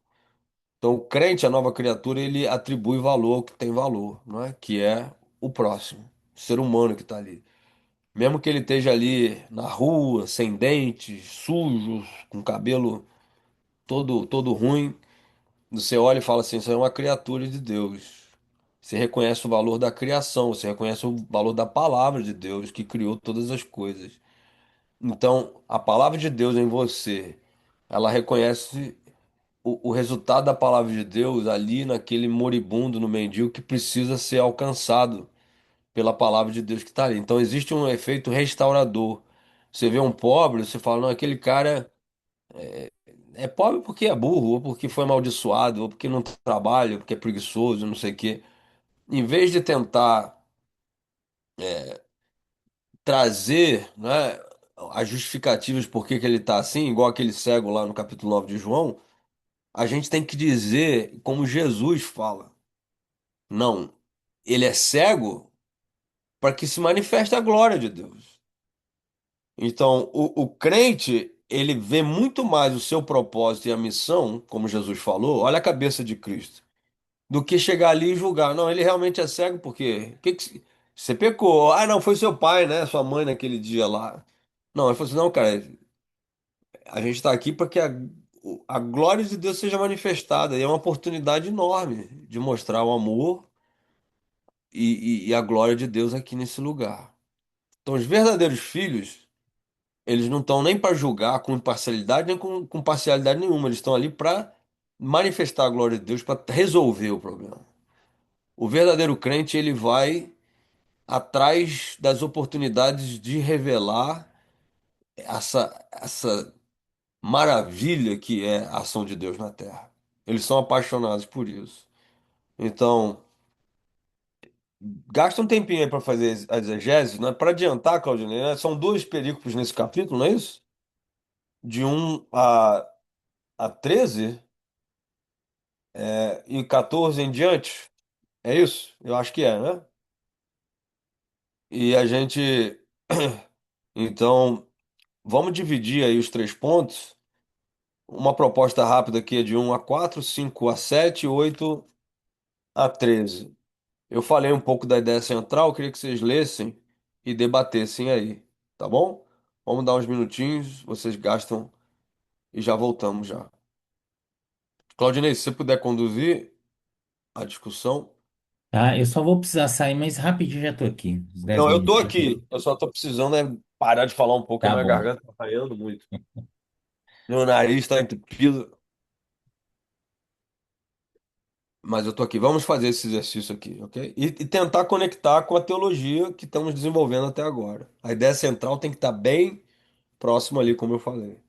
Então, o crente, a nova criatura, ele atribui valor ao que tem valor, não é? Que é o próximo, o ser humano que está ali. Mesmo que ele esteja ali na rua, sem dentes, sujo, com cabelo todo ruim, você olha e fala assim: isso é uma criatura de Deus. Você reconhece o valor da criação, você reconhece o valor da palavra de Deus que criou todas as coisas. Então, a palavra de Deus em você, ela reconhece o resultado da palavra de Deus ali naquele moribundo, no mendigo que precisa ser alcançado pela palavra de Deus que está ali. Então, existe um efeito restaurador. Você vê um pobre, você fala, não, aquele cara é pobre porque é burro, ou porque foi amaldiçoado, ou porque não trabalha, ou porque é preguiçoso, não sei o quê. Em vez de tentar trazer, né, as justificativas por que que ele está assim, igual aquele cego lá no capítulo 9 de João, a gente tem que dizer como Jesus fala. Não, ele é cego para que se manifeste a glória de Deus. Então, o crente, ele vê muito mais o seu propósito e a missão, como Jesus falou, olha a cabeça de Cristo, do que chegar ali e julgar. Não, ele realmente é cego porque você pecou? Ah, não, foi seu pai, né? Sua mãe naquele dia lá. Não, ele falou assim, não, cara, a gente está aqui para que a glória de Deus seja manifestada. E é uma oportunidade enorme de mostrar o amor e a glória de Deus aqui nesse lugar. Então, os verdadeiros filhos, eles não estão nem para julgar com imparcialidade, nem com parcialidade nenhuma. Eles estão ali para manifestar a glória de Deus, para resolver o problema. O verdadeiro crente, ele vai atrás das oportunidades de revelar essa maravilha que é a ação de Deus na Terra. Eles são apaixonados por isso. Então, gasta um tempinho aí para fazer a exegese, né? Para adiantar, Claudinei, né? São duas perícopes nesse capítulo, não é isso? De 1 a 13 e 14 em diante. É isso? Eu acho que é, né? E a gente. Então, vamos dividir aí os 3 pontos. Uma proposta rápida aqui é de 1 a 4, 5 a 7, 8 a 13. Eu falei um pouco da ideia central, eu queria que vocês lessem e debatessem aí. tá bom? Vamos dar uns minutinhos, vocês gastam e já voltamos já. Claudinei, se você puder conduzir a discussão. Tá, eu só vou precisar sair, mas rapidinho já tô aqui. Uns 10 Não, eu tô minutos. aqui. Eu só tô precisando parar de falar um pouco, a Tá minha bom. garganta tá falhando muito. Meu nariz tá entupido, mas eu tô aqui. Vamos fazer esse exercício aqui, ok? E tentar conectar com a teologia que estamos desenvolvendo até agora. A ideia central tem que estar bem próximo ali, como eu falei.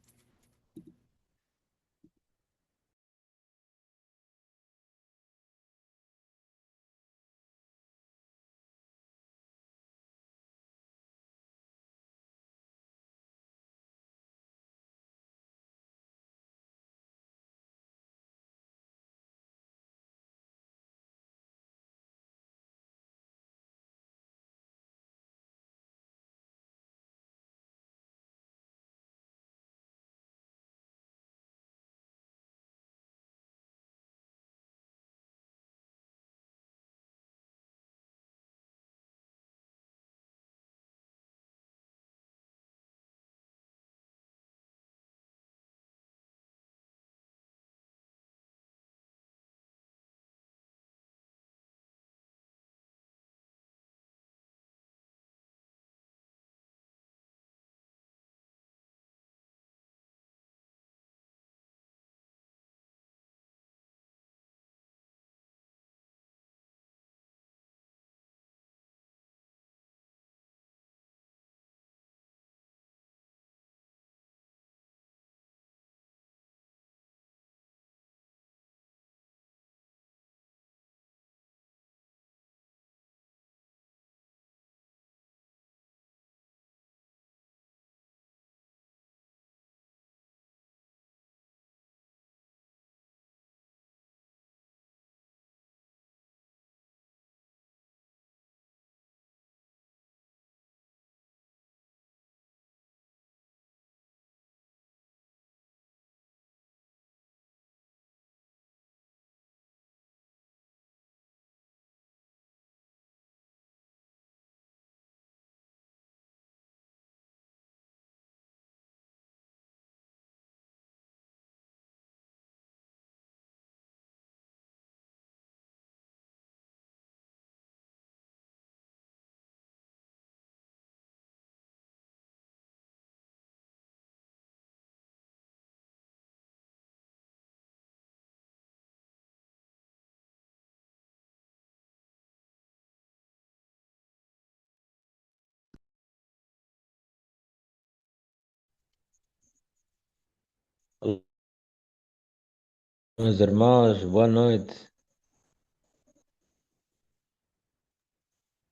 Meus irmãos, boa noite.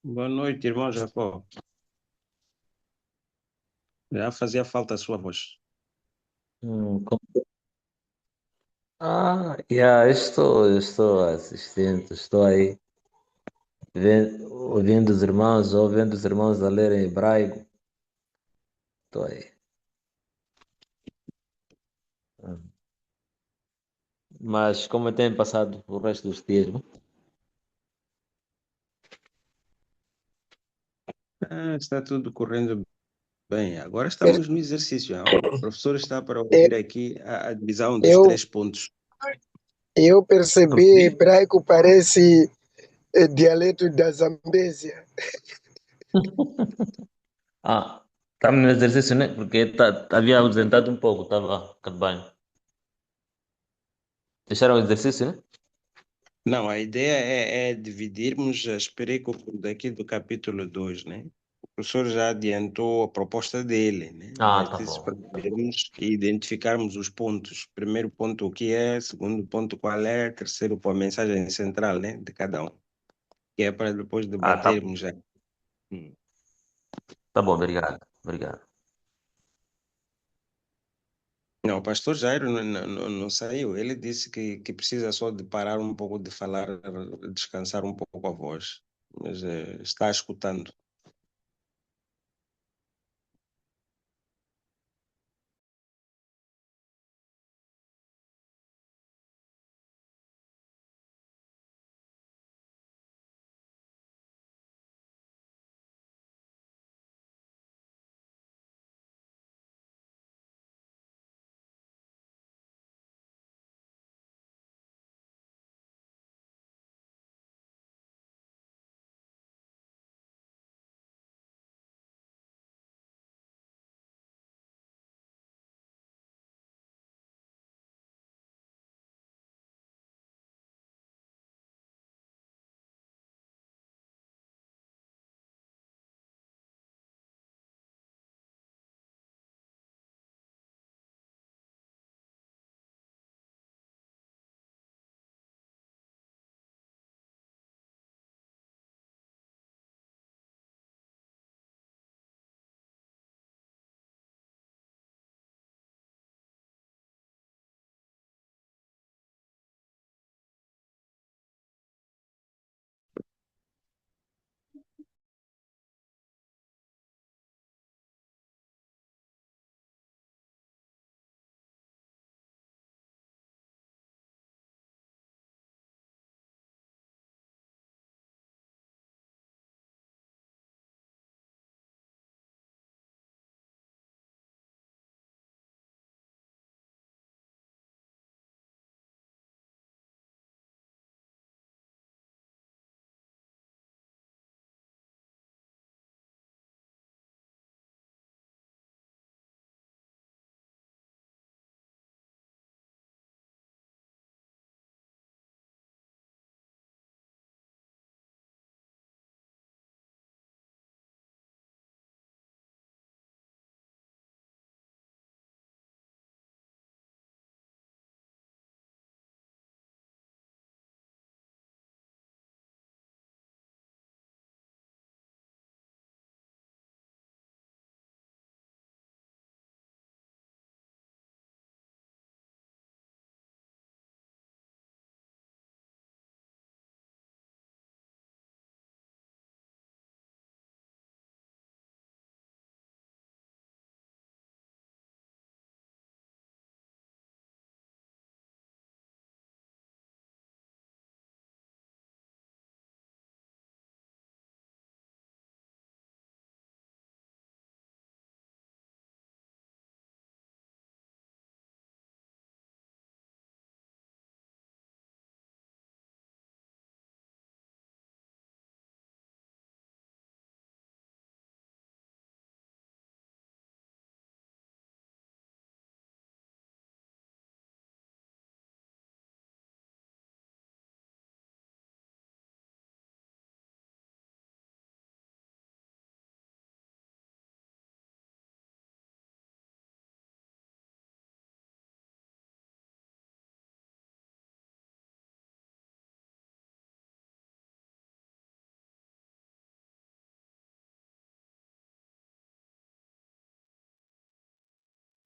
Boa noite, irmão Jacó. Já fazia falta a sua voz. Hum, como- yeah, estou assistindo, estou aí ouvindo os irmãos, ouvindo os irmãos a lerem hebraico, estou aí. Hum. Mas como tem passado o resto dos dias, bom? Está tudo correndo bem. Agora Per- estamos no exercício. O professor está para Eu, ouvir aqui a divisão dos eu, 3 pontos. eu percebi Ok? hebraico parece dialeto da Zambésia. Estamos no exercício, né? Porque havia ausentado um pouco, estava bem. Deixaram o exercício, né? Não, a ideia é dividirmos as perícopes daqui do capítulo 2, né? O professor já adiantou a proposta dele, né? Mas Tá disse para bom. vermos e identificarmos os pontos. Primeiro ponto, o que é, segundo ponto, qual é, terceiro, a mensagem central, né? De cada um. Que é para depois Tá bom. debatermos já. Hum. Tá bom, obrigado. Obrigado. Não, o pastor Jairo não saiu. Ele disse que precisa só de parar um pouco de falar, descansar um pouco a voz. Mas está escutando.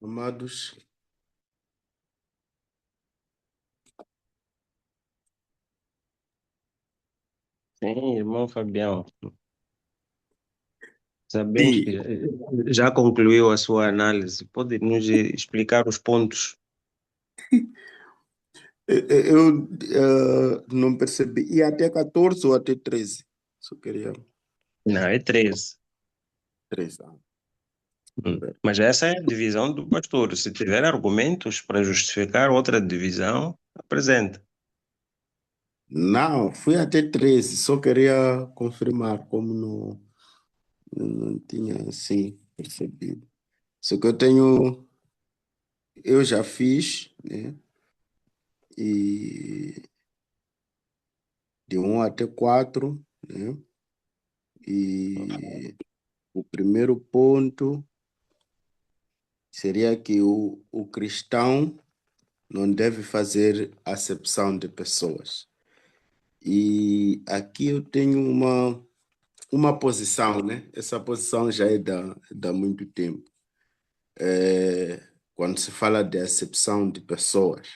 Amados, Sim, irmão Fabião. Sabemos que sim, já concluiu a sua análise. Pode nos explicar os pontos? eu não percebi. E até 14 ou até 13? Só queria Não, é 13. 13. Mas essa é a divisão do pastor. Se tiver argumentos para justificar outra divisão, apresenta. Não, fui até 13. Só queria confirmar, como não tinha assim percebido. Só que eu já fiz, né? E de 1 até 4, né? E o primeiro ponto seria que o cristão não deve fazer acepção de pessoas. E aqui eu tenho uma posição, né? Essa posição já é da muito tempo. Quando se fala de acepção de pessoas,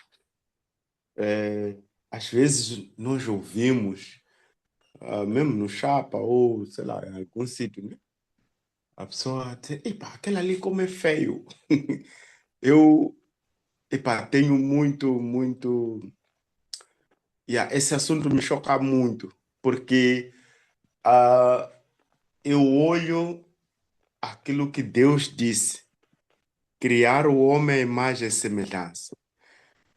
às vezes nós ouvimos, mesmo no chapa ou, sei lá, em algum sítio, né? A pessoa diz, epa, aquele ali como é feio. Eu, epa, tenho muito. Yeah, esse assunto me choca muito, porque ah, eu olho aquilo que Deus disse, criar o homem à imagem e semelhança.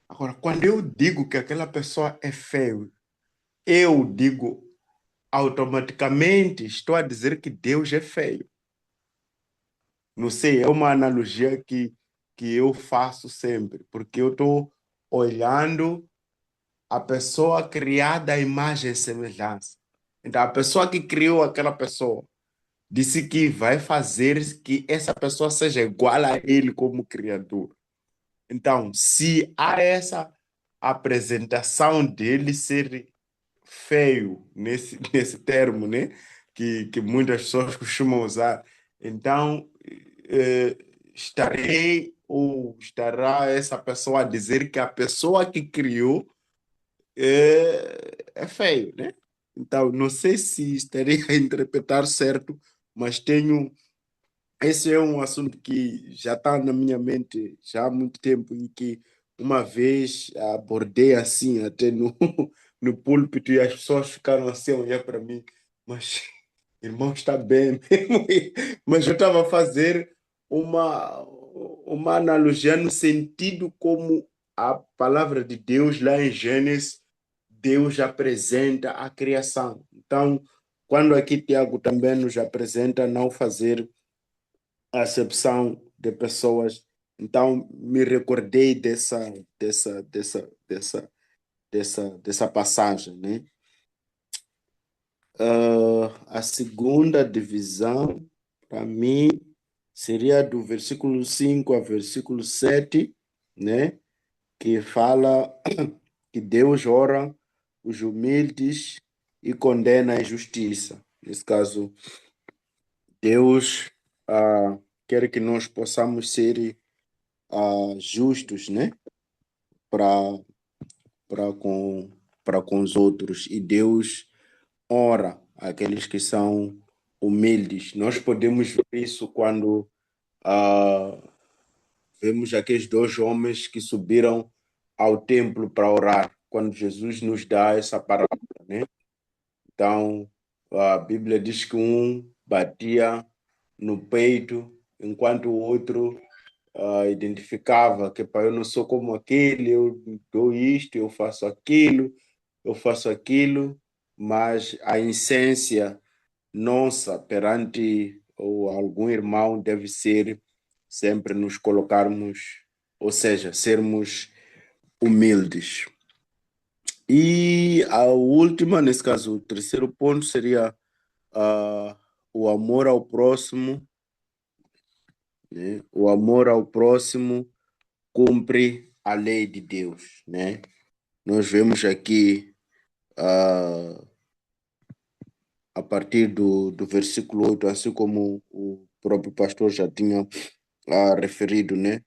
Agora, quando eu digo que aquela pessoa é feio, eu digo automaticamente, estou a dizer que Deus é feio. Não sei, é uma analogia que eu faço sempre, porque eu estou olhando a pessoa criada à imagem e semelhança. Então, a pessoa que criou aquela pessoa disse que vai fazer que essa pessoa seja igual a ele como criador. Então, se há essa apresentação dele ser feio nesse termo, né? Que muitas pessoas costumam usar, então eh, estarei ou estará essa pessoa a dizer que a pessoa que criou é feio, né? Então, não sei se estarei a interpretar certo, mas esse é um assunto que já está na minha mente já há muito tempo e que uma vez abordei assim, até no, no púlpito, e as pessoas ficaram assim a olhar para mim, mas irmão está bem mesmo. Mas eu estava a fazer uma analogia no sentido como a palavra de Deus lá em Gênesis, Deus apresenta a criação. Então, quando aqui Tiago também nos apresenta não fazer acepção de pessoas. Então, me recordei dessa passagem, né? A segunda divisão, para mim, seria do versículo 5 a versículo 7, né? Que fala que Deus ora os humildes e condena a injustiça. Nesse caso, Deus quer que nós possamos ser justos, né? Para com, para com os outros. E Deus honra aqueles que são humildes. Nós podemos ver isso quando ah, vemos aqueles dois homens que subiram ao templo para orar, quando Jesus nos dá essa parábola, né? Então, a Bíblia diz que um batia no peito, enquanto o outro identificava que eu não sou como aquele, eu dou isto, eu faço aquilo, mas a essência nossa perante ou algum irmão deve ser sempre nos colocarmos, ou seja, sermos humildes. E a última, nesse caso, o terceiro ponto seria o amor ao próximo, né? O amor ao próximo cumpre a lei de Deus, né? Nós vemos aqui a partir do versículo 8, assim como o próprio pastor já tinha referido, né?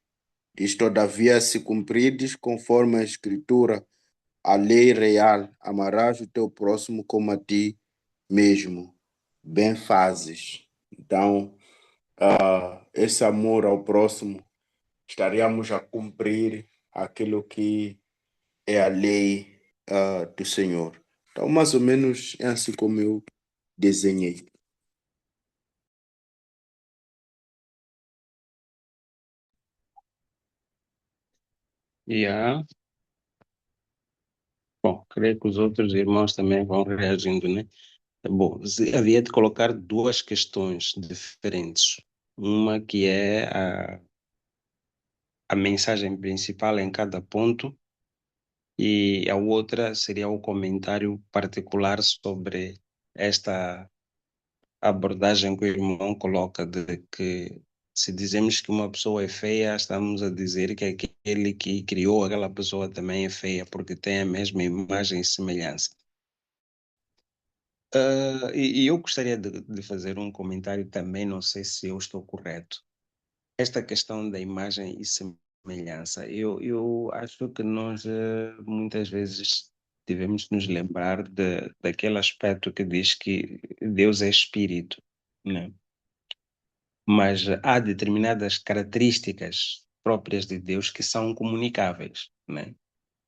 diz, todavia, se cumprides conforme a Escritura, a lei real, amarás o teu próximo como a ti mesmo. Bem fazes. Então, esse amor ao próximo, estaríamos a cumprir aquilo que é a lei, do Senhor. Então, mais ou menos é assim como eu desenhei. Yeah. Bom, creio que os outros irmãos também vão reagindo, né? Bom, havia de colocar duas questões diferentes. Uma que é a mensagem principal em cada ponto, e a outra seria o comentário particular sobre esta abordagem que o irmão coloca de que se dizemos que uma pessoa é feia, estamos a dizer que aquele que criou aquela pessoa também é feia, porque tem a mesma imagem e semelhança. E eu gostaria de fazer um comentário também, não sei se eu estou correto. Esta questão da imagem e semelhança, eu acho que nós muitas vezes devemos nos lembrar daquele aspecto que diz que Deus é espírito, né? Mas há determinadas características próprias de Deus que são comunicáveis, né?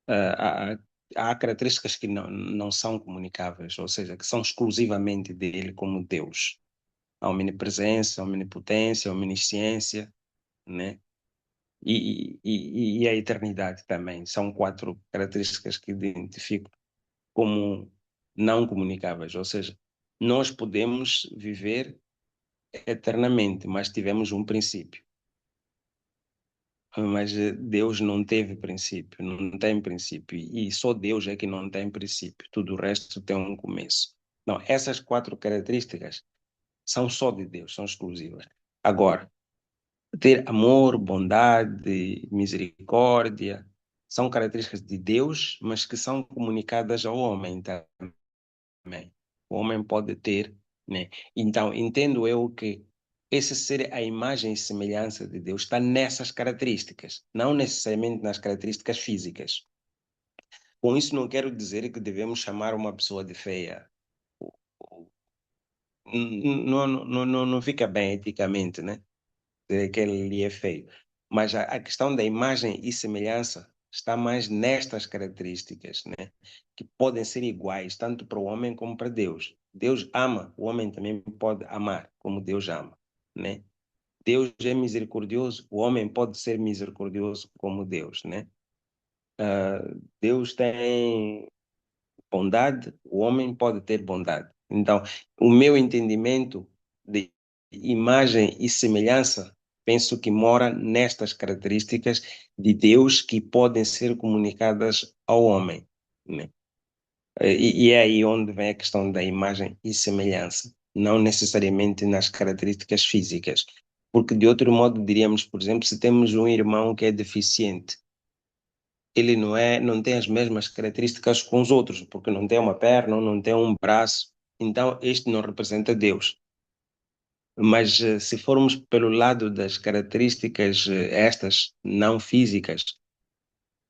Ah, há características que não são comunicáveis, ou seja, que são exclusivamente dele como Deus. A omnipresença, a omnipotência, a omnisciência, né? E a eternidade também. São quatro características que identifico como não comunicáveis, ou seja, nós podemos viver eternamente, mas tivemos um princípio. Mas Deus não teve princípio, não tem princípio. E só Deus é que não tem princípio. Tudo o resto tem um começo. Não, essas quatro características são só de Deus, são exclusivas. Agora, ter amor, bondade, misericórdia, são características de Deus, mas que são comunicadas ao homem também. O homem pode ter, né? Então, entendo eu que esse ser a imagem e semelhança de Deus está nessas características, não necessariamente nas características físicas. Com isso, não quero dizer que devemos chamar uma pessoa de feia. Não fica bem eticamente, né? Dizer que ele é feio. Mas a questão da imagem e semelhança está mais nestas características, né? Que podem ser iguais tanto para o homem como para Deus. Deus ama, o homem também pode amar como Deus ama, né? Deus é misericordioso, o homem pode ser misericordioso como Deus, né? Deus tem bondade, o homem pode ter bondade. Então, o meu entendimento de imagem e semelhança, penso que mora nestas características de Deus que podem ser comunicadas ao homem, né? E é aí onde vem a questão da imagem e semelhança, não necessariamente nas características físicas. Porque, de outro modo, diríamos, por exemplo, se temos um irmão que é deficiente, ele não tem as mesmas características com os outros, porque não tem uma perna, não tem um braço, então este não representa Deus. Mas se formos pelo lado das características estas não físicas,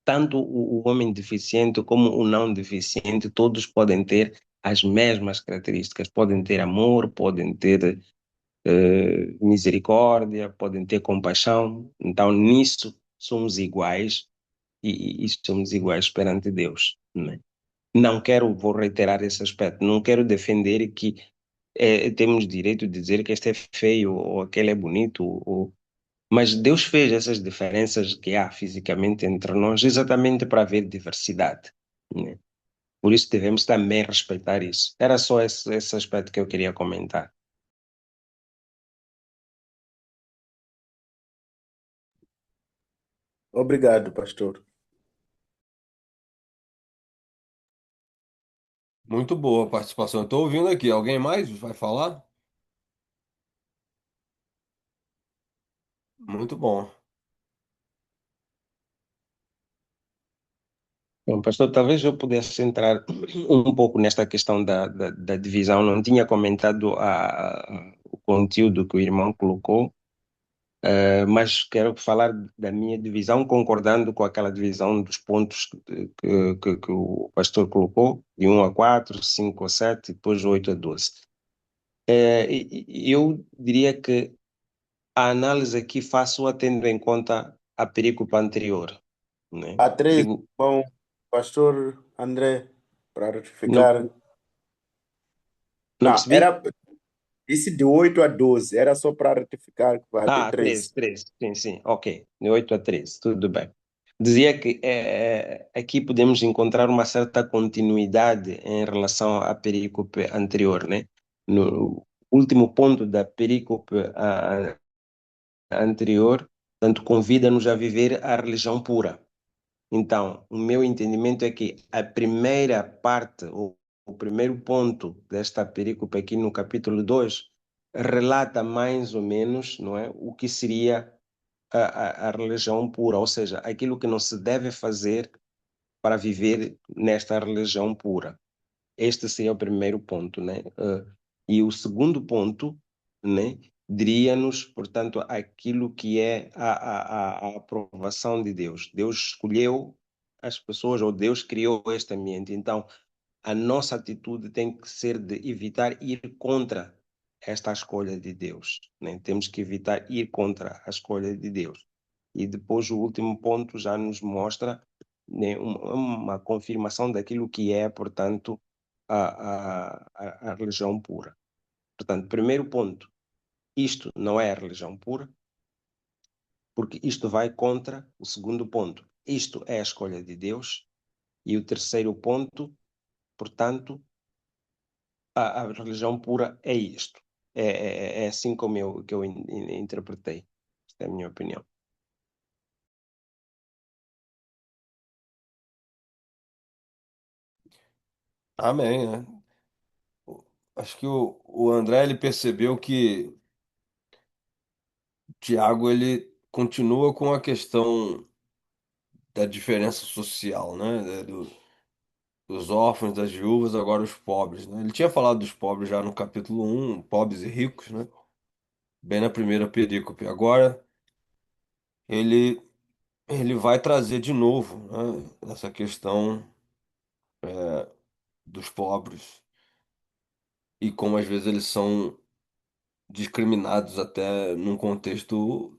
tanto o homem deficiente como o não deficiente, todos podem ter as mesmas características, podem ter amor, podem ter misericórdia, podem ter compaixão. Então nisso somos iguais e somos iguais perante Deus, né? Não quero, vou reiterar esse aspecto, não quero defender que temos direito de dizer que este é feio ou aquele é bonito, mas Deus fez essas diferenças que há fisicamente entre nós exatamente para haver diversidade, né? Por isso devemos também respeitar isso. Era só esse aspecto que eu queria comentar. Obrigado, pastor. Muito boa a participação. Estou ouvindo aqui. Alguém mais vai falar? Muito bom. Bom, pastor, talvez eu pudesse entrar um pouco nesta questão da divisão. Não tinha comentado o conteúdo que o irmão colocou, Mas quero falar da minha divisão, concordando com aquela divisão dos pontos que o pastor colocou, de 1 a 4, 5 a 7 e depois 8 a 12. Eu diria que a análise aqui faço-a tendo em conta a perícope anterior, né? A 13, Digo, bom, pastor André, para não, retificar. não Não, percebi? era esse de 8 a 12 era só para retificar que vai até Ah, 13. 13, sim, sim, ok, de 8 a 13, tudo bem. Dizia que aqui podemos encontrar uma certa continuidade em relação à perícope anterior, né? No último ponto da perícope anterior, tanto convida-nos a viver a religião pura. Então, o meu entendimento é que a primeira parte, o primeiro ponto desta perícope aqui no capítulo 2 relata mais ou menos, não é, o que seria a religião pura, ou seja, aquilo que não se deve fazer para viver nesta religião pura. Este seria o primeiro ponto, né? E o segundo ponto, né, diria-nos, portanto, aquilo que é a aprovação de Deus. Deus escolheu as pessoas, ou Deus criou este ambiente. Então, a nossa atitude tem que ser de evitar ir contra esta escolha de Deus, né? Temos que evitar ir contra a escolha de Deus. E depois o último ponto já nos mostra, né, uma confirmação daquilo que é, portanto, a religião pura. Portanto, primeiro ponto, isto não é a religião pura, porque isto vai contra o segundo ponto. Isto é a escolha de Deus. E o terceiro ponto, portanto, a religião pura é isto. É assim como que eu interpretei. Esta é a minha opinião. Amém, né? Acho que o André ele percebeu que o Tiago ele continua com a questão da diferença social, né? Dos órfãos, das viúvas, agora os pobres, né? Ele tinha falado dos pobres já no capítulo 1, pobres e ricos, né? Bem na primeira perícope. Agora ele ele vai trazer de novo, né, essa questão dos pobres e como às vezes eles são discriminados até num contexto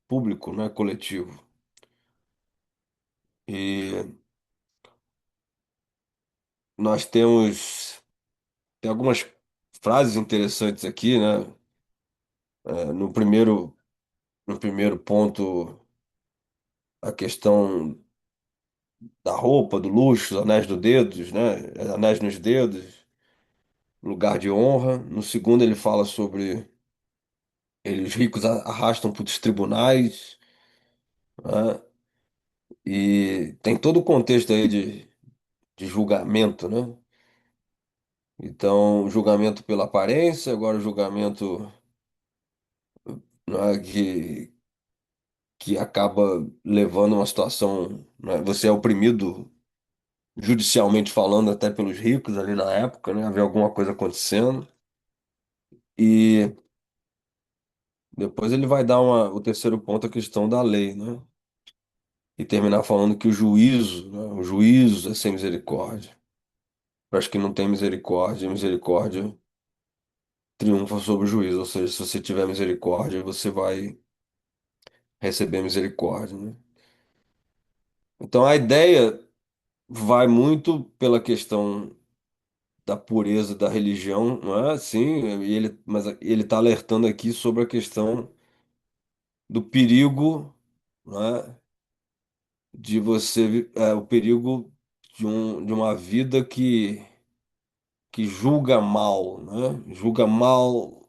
público, né, coletivo. E nós tem algumas frases interessantes aqui, né? No primeiro ponto, a questão da roupa, do luxo, anéis dos dedos, né? Anéis nos dedos, lugar de honra. No segundo, ele fala sobre os ricos arrastam para os tribunais, né? E tem todo o contexto aí de julgamento, né? Então, julgamento pela aparência, agora o julgamento, né, que acaba levando a uma situação, né? Você é oprimido judicialmente falando até pelos ricos ali na época, né? Havia alguma coisa acontecendo. E depois ele vai dar o terceiro ponto, a questão da lei, né? E terminar falando que o juízo é sem misericórdia. Para os que não têm misericórdia, misericórdia triunfa sobre o juízo. Ou seja, se você tiver misericórdia, você vai receber misericórdia, né? Então a ideia vai muito pela questão da pureza da religião, não é assim? Mas ele está alertando aqui sobre a questão do perigo, não é? De você, o perigo de uma vida que julga mal, né? Julga mal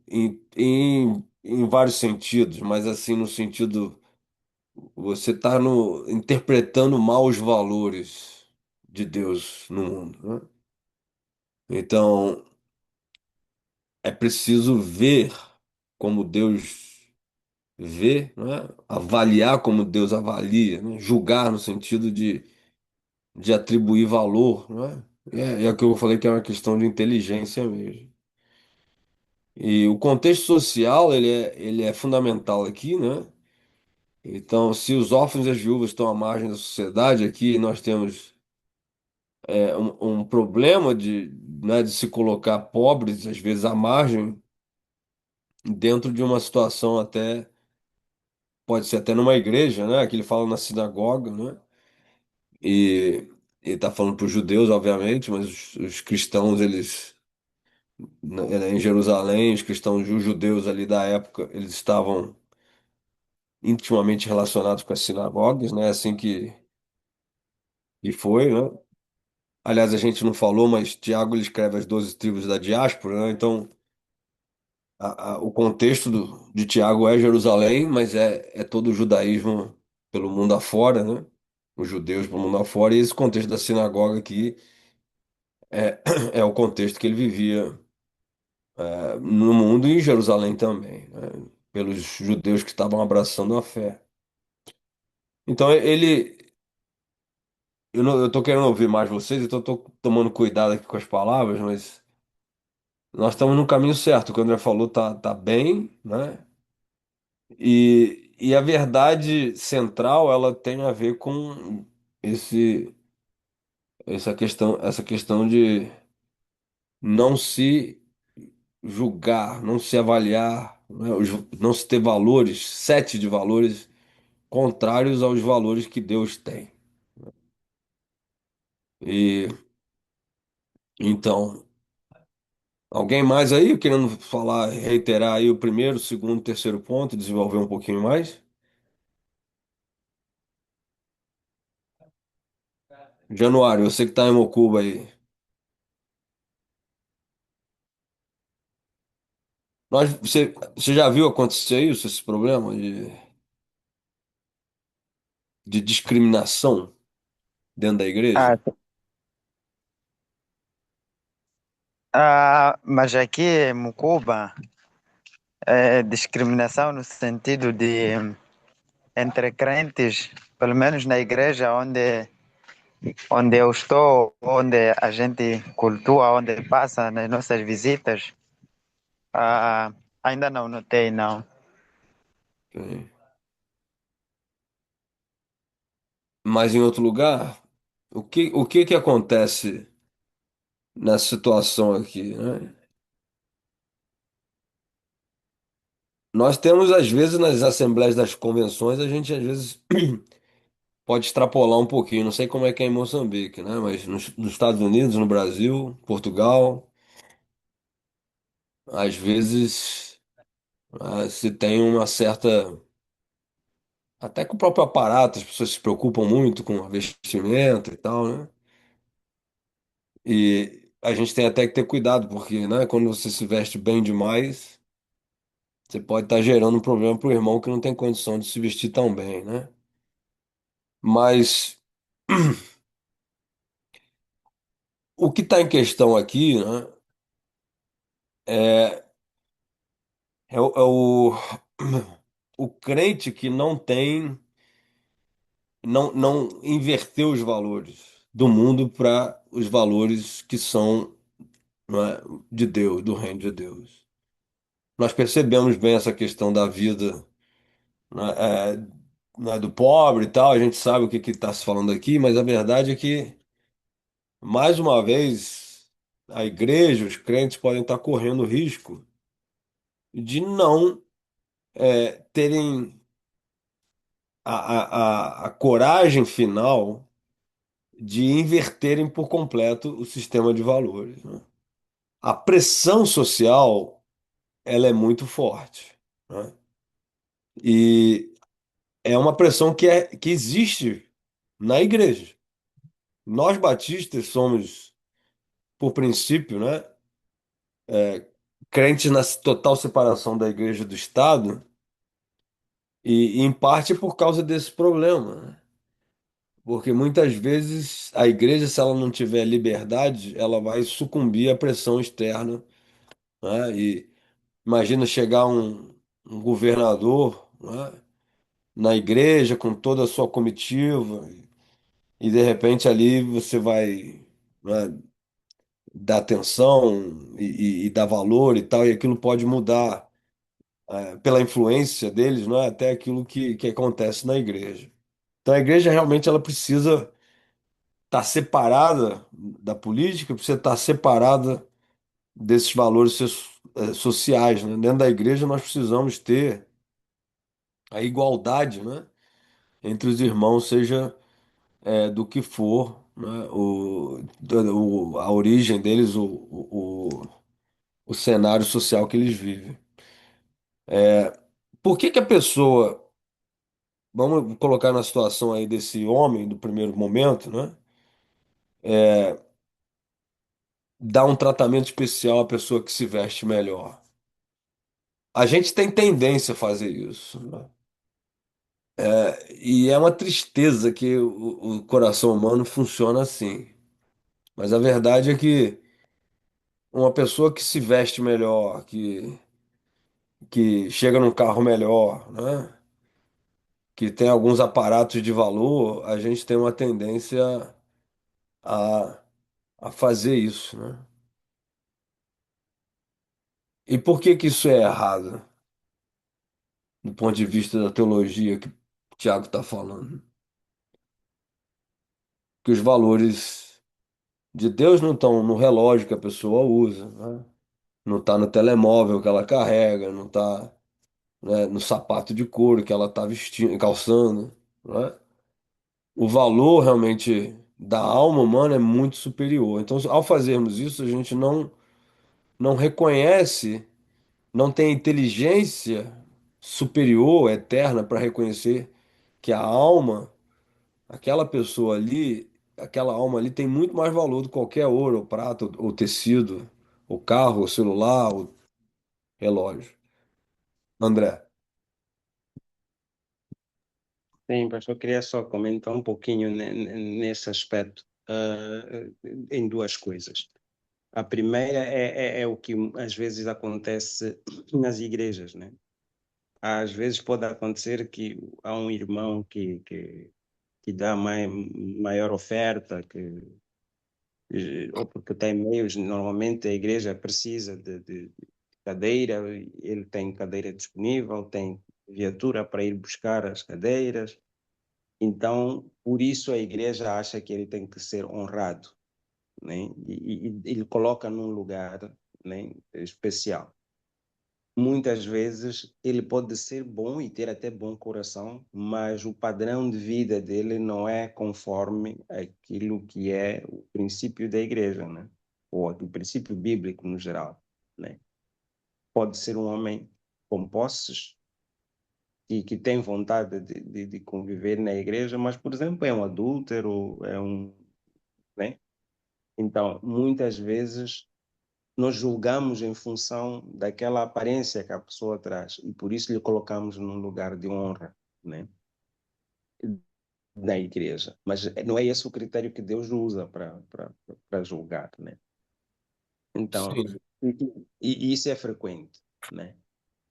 em vários sentidos, mas assim, no sentido, você está interpretando mal os valores de Deus no mundo, né? Então, é preciso ver como Deus vê, né? Avaliar como Deus avalia, né? Julgar no sentido de atribuir valor, né? É o que eu falei que é uma questão de inteligência mesmo. E o contexto social, ele é fundamental aqui, né? Então, se os órfãos e as viúvas estão à margem da sociedade, aqui nós temos um problema né, de se colocar pobres, às vezes, à margem, dentro de uma situação até, pode ser até numa igreja, né? Que ele fala na sinagoga, né? E ele está falando para os judeus, obviamente, mas os cristãos, eles, em Jerusalém, os cristãos, os judeus ali da época, eles estavam intimamente relacionados com as sinagogas, né? Assim que foi, né? Aliás, a gente não falou, mas Tiago ele escreve as 12 tribos da diáspora, né? Então, o contexto de Tiago é Jerusalém, mas é todo o judaísmo pelo mundo afora, né? Os judeus pelo mundo afora, e esse contexto da sinagoga aqui é, é o contexto que ele vivia no mundo e em Jerusalém também, né? Pelos judeus que estavam abraçando a fé. Então, eu tô querendo ouvir mais vocês, então eu tô tomando cuidado aqui com as palavras, mas nós estamos no caminho certo. O que o André falou tá bem, né? E a verdade central, ela tem a ver com esse, essa questão de não se julgar, não se avaliar, né? Não se ter valores, sete de valores contrários aos valores que Deus tem. E então, alguém mais aí querendo falar, reiterar aí o primeiro, segundo, terceiro ponto, desenvolver um pouquinho mais? Januário, você que está em Mocuba aí. Você já viu acontecer isso, esse problema de discriminação dentro da Ah, igreja? mas aqui em Mucuba, é discriminação no sentido de entre crentes, pelo menos na igreja onde eu estou, onde a gente cultua, onde passa nas nossas visitas, ah, ainda não notei, não. Sim. Mas em outro lugar, o que que acontece nessa situação aqui, né? Nós temos, às vezes, nas assembleias das convenções, a gente, às vezes, pode extrapolar um pouquinho. Não sei como é que é em Moçambique, né? Mas nos Estados Unidos, no Brasil, Portugal, às vezes, se tem uma certa. Até com o próprio aparato, as pessoas se preocupam muito com a vestimenta e tal, né? E a gente tem até que ter cuidado, porque, né, quando você se veste bem demais, você pode estar gerando um problema para o irmão que não tem condição de se vestir tão bem, né? Mas o que está em questão aqui, né, é, é o crente que não tem, não inverteu os valores do mundo para os valores que são, não é, de Deus, do reino de Deus. Nós percebemos bem essa questão da vida, né, né, do pobre e tal, a gente sabe o que está se falando aqui, mas a verdade é que, mais uma vez, a igreja, os crentes podem estar correndo risco de não terem a coragem final de inverterem por completo o sistema de valores, né? A pressão social, ela é muito forte, né? E é uma pressão que existe na igreja. Nós batistas somos, por princípio, né, crentes na total separação da igreja do Estado, e em parte por causa desse problema, né? Porque muitas vezes a igreja, se ela não tiver liberdade, ela vai sucumbir à pressão externa, né? E imagina chegar um governador, né, na igreja com toda a sua comitiva, e de repente ali você vai, né, dar atenção e dar valor e tal, e aquilo pode mudar pela influência deles, não é? Até aquilo que acontece na igreja. Então a igreja realmente ela precisa estar separada da política, precisa estar separada desses valores sociais, né? Dentro da igreja nós precisamos ter a igualdade, né? Entre os irmãos, seja do que for, né? A origem deles, o cenário social que eles vivem. Por que que a pessoa, vamos colocar na situação aí desse homem do primeiro momento, né? Dá um tratamento especial à pessoa que se veste melhor. A gente tem tendência a fazer isso, né? E é uma tristeza que o coração humano funciona assim. Mas a verdade é que uma pessoa que se veste melhor, que chega num carro melhor, né? Que tem alguns aparatos de valor, a gente tem uma tendência a, a fazer isso, né? E por que que isso é errado, do ponto de vista da teologia que o Tiago está falando? Que os valores de Deus não estão no relógio que a pessoa usa, né? Não está no telemóvel que ela carrega, não está, né, no sapato de couro que ela está vestindo, calçando, né? O valor realmente da alma humana é muito superior. Então, ao fazermos isso, a gente não reconhece, não tem inteligência superior, eterna, para reconhecer que a alma, aquela pessoa ali, aquela alma ali tem muito mais valor do que qualquer ouro, ou prata, ou tecido, o carro, o celular, o relógio. André. Sim, pastor, eu queria só comentar um pouquinho nesse aspecto, em duas coisas. A primeira é o que às vezes acontece nas igrejas, né? Às vezes pode acontecer que há um irmão que dá maior oferta, ou porque tem meios, normalmente a igreja precisa de cadeira, ele tem cadeira disponível, tem viatura para ir buscar as cadeiras, então por isso a igreja acha que ele tem que ser honrado, né? E ele coloca num lugar, né, especial. Muitas vezes ele pode ser bom e ter até bom coração, mas o padrão de vida dele não é conforme aquilo que é o princípio da igreja, né? Ou o princípio bíblico no geral, né? Pode ser um homem com posses e que tem vontade de conviver na igreja, mas, por exemplo, é um adúltero, né? Então, muitas vezes nós julgamos em função daquela aparência que a pessoa traz e por isso lhe colocamos num lugar de honra, né, na igreja. Mas não é esse o critério que Deus usa para julgar, né? Então, Sim. e isso é frequente, né?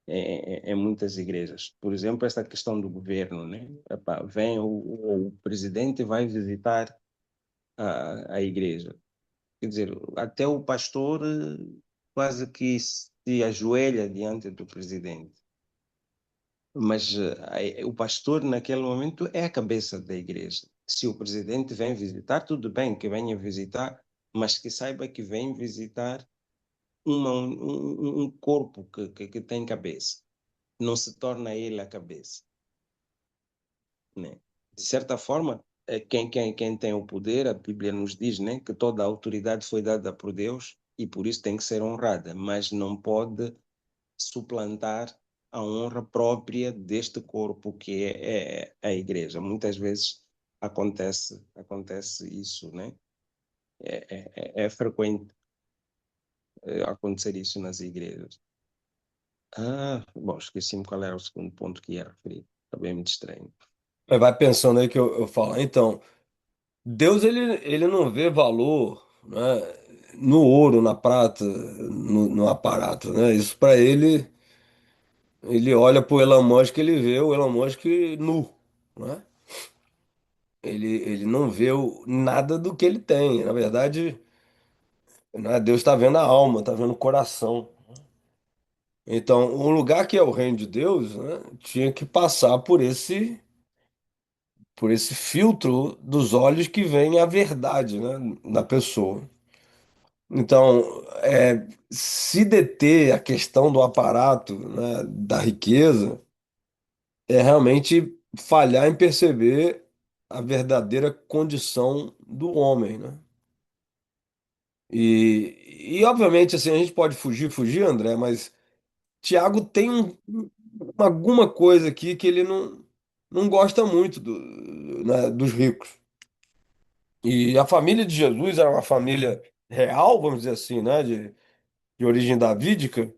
Em muitas igrejas. Por exemplo, esta questão do governo, né? Epá, vem o presidente vai visitar a igreja. Quer dizer, até o pastor quase que se ajoelha diante do presidente. Mas o pastor, naquele momento, é a cabeça da igreja. Se o presidente vem visitar, tudo bem que venha visitar, mas que saiba que vem visitar um corpo que tem cabeça. Não se torna ele a cabeça, né? De certa forma, quem tem o poder, a Bíblia nos diz, né, que toda a autoridade foi dada por Deus e por isso tem que ser honrada, mas não pode suplantar a honra própria deste corpo que é a igreja. Muitas vezes acontece isso, né? É frequente acontecer isso nas igrejas. Bom, esqueci-me qual era o segundo ponto que ia referir. Acabei me distraindo. Vai pensando aí que eu falo. Então, Deus ele não vê valor, né, no ouro, na prata, no aparato, né? Isso para ele olha pro Elon Musk, ele vê o Elon Musk nu, né? Ele não vê nada do que ele tem. Na verdade, né? Deus está vendo a alma, está vendo o coração. Então, um lugar que é o reino de Deus, né, tinha que passar por esse filtro dos olhos que vem a verdade, né, na pessoa. Então, se deter a questão do aparato, né, da riqueza, é realmente falhar em perceber a verdadeira condição do homem, né? Obviamente, assim, a gente pode fugir, André, mas Tiago tem alguma coisa aqui que ele não gosta muito né, dos ricos. E a família de Jesus era uma família real, vamos dizer assim, né, de origem davídica,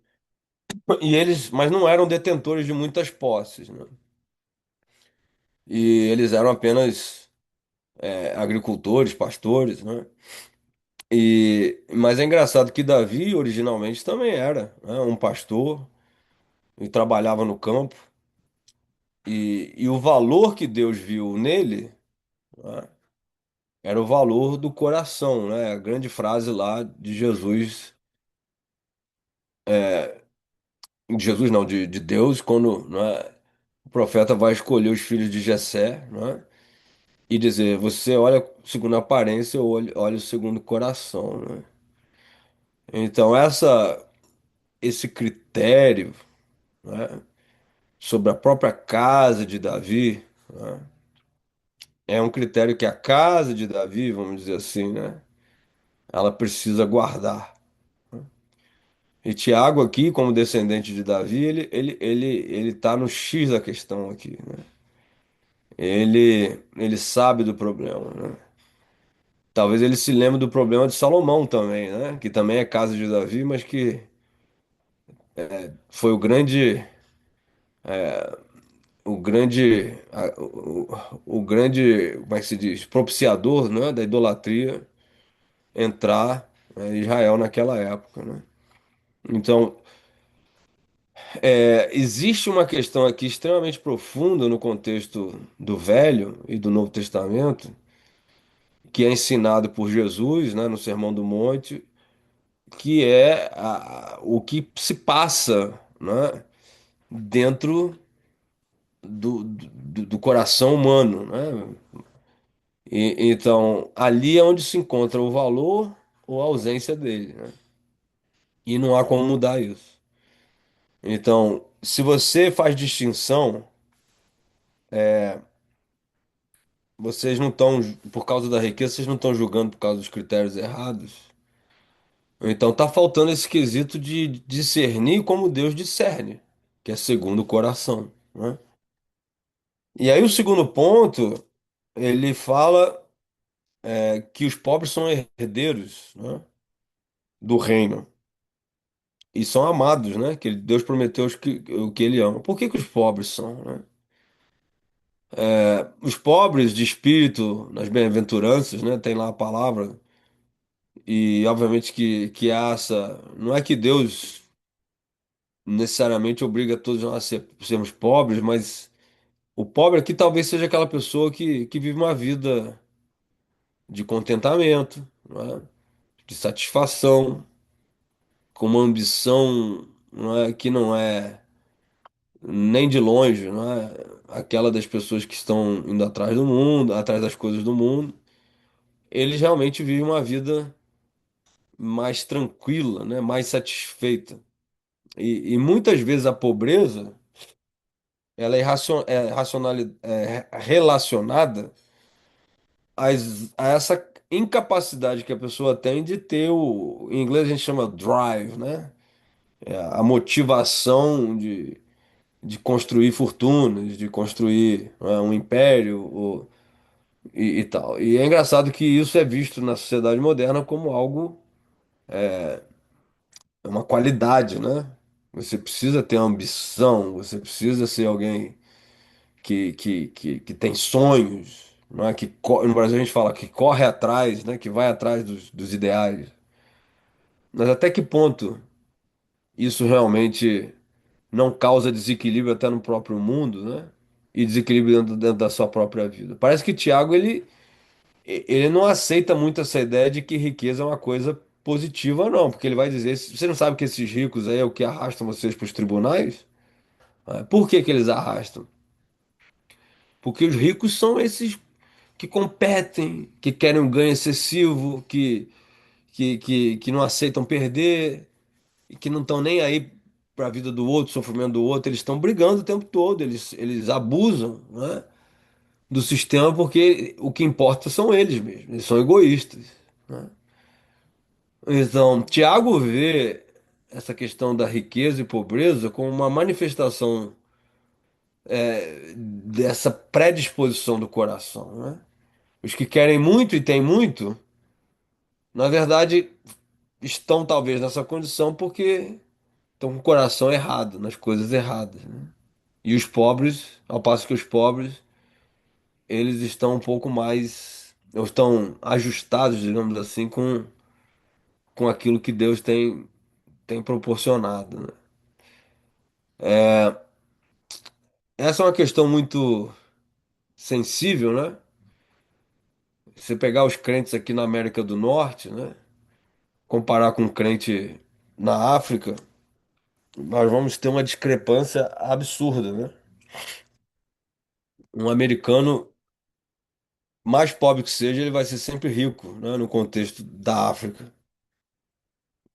mas não eram detentores de muitas posses, né? E eles eram apenas agricultores, pastores, né? Mas é engraçado que Davi originalmente também era, né, um pastor e trabalhava no campo. E o valor que Deus viu nele, né, era o valor do coração, né? A grande frase lá de Jesus não, de Deus, quando, né, o profeta vai escolher os filhos de Jessé, né? E dizer, você olha segundo a aparência, eu olho segundo o coração, né? Então, esse critério, né, sobre a própria casa de Davi, né, é um critério que a casa de Davi, vamos dizer assim, né, ela precisa guardar. E Tiago aqui, como descendente de Davi, ele tá no X da questão aqui, né? Ele sabe do problema, né? Talvez ele se lembre do problema de Salomão também, né? Que também é casa de Davi, mas que foi o grande, como é que se diz, propiciador, né, da idolatria entrar, né, em Israel naquela época, né? Então, existe uma questão aqui extremamente profunda no contexto do Velho e do Novo Testamento, que é ensinado por Jesus, né, no Sermão do Monte, que é o que se passa, né, dentro do coração humano, né? Então, ali é onde se encontra o valor ou a ausência dele, né? E não há como mudar isso. Então, se você faz distinção, vocês não estão, por causa da riqueza, vocês não estão julgando por causa dos critérios errados. Então tá faltando esse quesito de discernir como Deus discerne, que é segundo o coração, né? E aí o segundo ponto, ele fala que os pobres são herdeiros, né, do reino. E são amados, né? Que Deus prometeu o que ele ama. Por que que os pobres são, né? Os pobres de espírito, nas bem-aventuranças, né? Tem lá a palavra. E obviamente que há essa. Não é que Deus necessariamente obriga todos nós sermos pobres, mas o pobre aqui talvez seja aquela pessoa que vive uma vida de contentamento, não é? De satisfação, com uma ambição, não é? Que não é nem de longe, não é? Aquela das pessoas que estão indo atrás do mundo, atrás das coisas do mundo. Eles realmente vivem uma vida mais tranquila, né? Mais satisfeita. E muitas vezes a pobreza ela relacionada a essa incapacidade que a pessoa tem de ter em inglês a gente chama drive, né? A motivação de construir fortunas, de construir, né, um império e tal. E é engraçado que isso é visto na sociedade moderna como algo, uma qualidade, né? Você precisa ter ambição, você precisa ser alguém que tem sonhos, não é? No Brasil a gente fala que corre atrás, né? Que vai atrás dos ideais. Mas até que ponto isso realmente não causa desequilíbrio até no próprio mundo, né? E desequilíbrio dentro da sua própria vida. Parece que Tiago ele não aceita muito essa ideia de que riqueza é uma coisa positiva, não, porque ele vai dizer: você não sabe que esses ricos aí é o que arrastam vocês para os tribunais? Por que que eles arrastam? Porque os ricos são esses que competem, que querem um ganho excessivo, que não aceitam perder e que não estão nem aí para a vida do outro, sofrimento do outro. Eles estão brigando o tempo todo, eles abusam, né, do sistema porque o que importa são eles mesmos, eles são egoístas, né? Então, Tiago vê essa questão da riqueza e pobreza como uma manifestação dessa predisposição do coração, né? Os que querem muito e têm muito, na verdade, estão talvez nessa condição porque estão com o coração errado, nas coisas erradas, né? E os pobres, ao passo que os pobres, eles estão um pouco mais, ou estão ajustados, digamos assim, com aquilo que Deus tem proporcionado, né? Essa é uma questão muito sensível, né? Você pegar os crentes aqui na América do Norte, né? Comparar com um crente na África, nós vamos ter uma discrepância absurda, né? Um americano, mais pobre que seja, ele vai ser sempre rico, né? No contexto da África.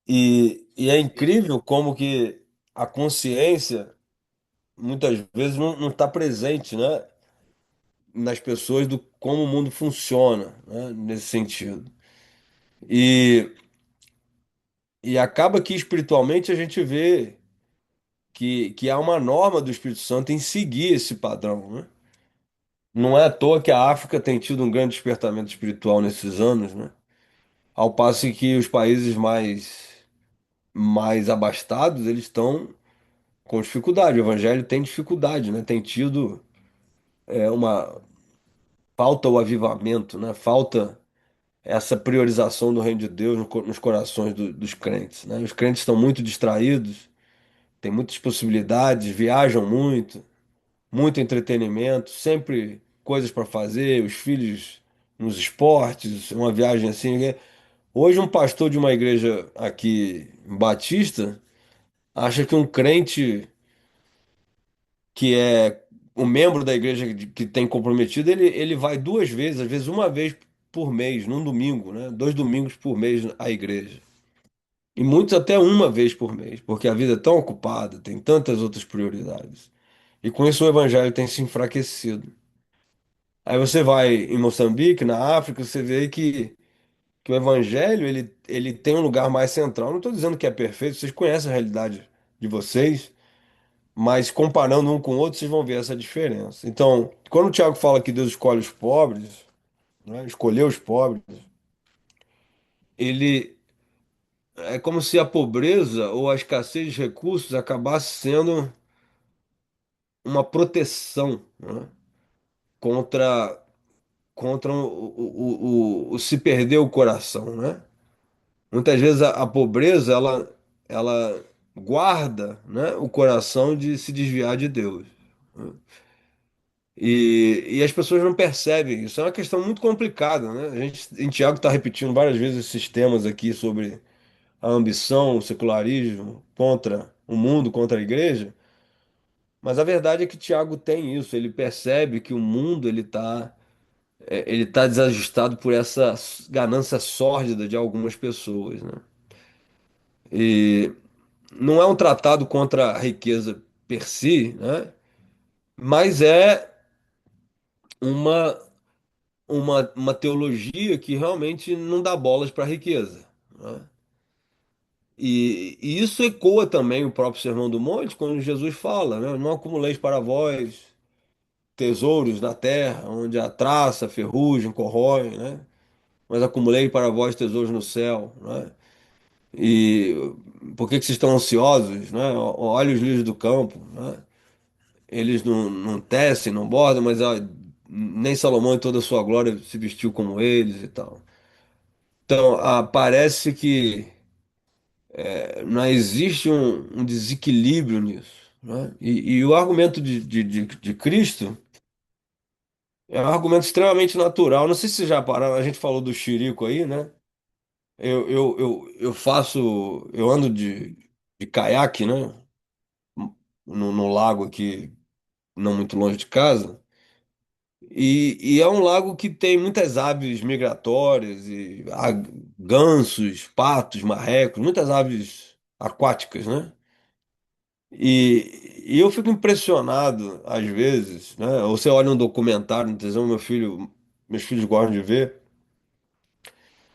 E é incrível como que a consciência muitas vezes não está presente, né? Nas pessoas do como o mundo funciona, né? Nesse sentido. E, e acaba que espiritualmente a gente vê que há uma norma do Espírito Santo em seguir esse padrão, né? Não é à toa que a África tem tido um grande despertamento espiritual nesses anos, né? Ao passo que os países mais abastados, eles estão com dificuldade. O evangelho tem dificuldade, né? Tem tido uma falta o avivamento, né? Falta essa priorização do reino de Deus nos corações dos crentes, né? Os crentes estão muito distraídos, têm muitas possibilidades, viajam muito, muito entretenimento, sempre coisas para fazer, os filhos nos esportes, uma viagem assim, né? Hoje um pastor de uma igreja aqui batista acha que um crente que é um membro da igreja que tem comprometido, ele vai duas vezes, às vezes uma vez por mês, num domingo, né? Dois domingos por mês à igreja. E muitos até uma vez por mês, porque a vida é tão ocupada, tem tantas outras prioridades. E com isso o evangelho tem se enfraquecido. Aí você vai em Moçambique, na África, você vê que o evangelho ele tem um lugar mais central. Não estou dizendo que é perfeito, vocês conhecem a realidade de vocês, mas comparando um com o outro, vocês vão ver essa diferença. Então, quando o Tiago fala que Deus escolhe os pobres, né, escolheu os pobres, ele é como se a pobreza ou a escassez de recursos acabasse sendo uma proteção, né, contra, contra o se perder o coração, né? Muitas vezes a pobreza ela guarda, né, o coração de se desviar de Deus. Né? E as pessoas não percebem. Isso é uma questão muito complicada, né? A gente, em Tiago está repetindo várias vezes esses temas aqui sobre a ambição, o secularismo contra o mundo, contra a igreja. Mas a verdade é que Tiago tem isso. Ele percebe que o mundo ele tá desajustado por essa ganância sórdida de algumas pessoas, né? E não é um tratado contra a riqueza per si, né? Mas é uma, uma teologia que realmente não dá bolas para a riqueza, né? E isso ecoa também o próprio Sermão do Monte, quando Jesus fala, né? Não acumuleis para vós tesouros na terra, onde a traça, a ferrugem corrói, né? Mas acumulei para vós tesouros no céu, né? E por que que vocês estão ansiosos, né? Olha os lírios do campo, né? Eles não tecem, não bordam, mas nem Salomão em toda a sua glória se vestiu como eles e tal. Então, parece que não existe um desequilíbrio nisso, né? E o argumento de Cristo é um argumento extremamente natural. Não sei se vocês já pararam, a gente falou do Chirico aí, né? Eu faço, eu ando de caiaque, né? No lago aqui, não muito longe de casa. E é um lago que tem muitas aves migratórias, e gansos, patos, marrecos, muitas aves aquáticas, né? E eu fico impressionado, às vezes, né? Ou você olha um documentário, no televisão, meus filhos gostam de ver.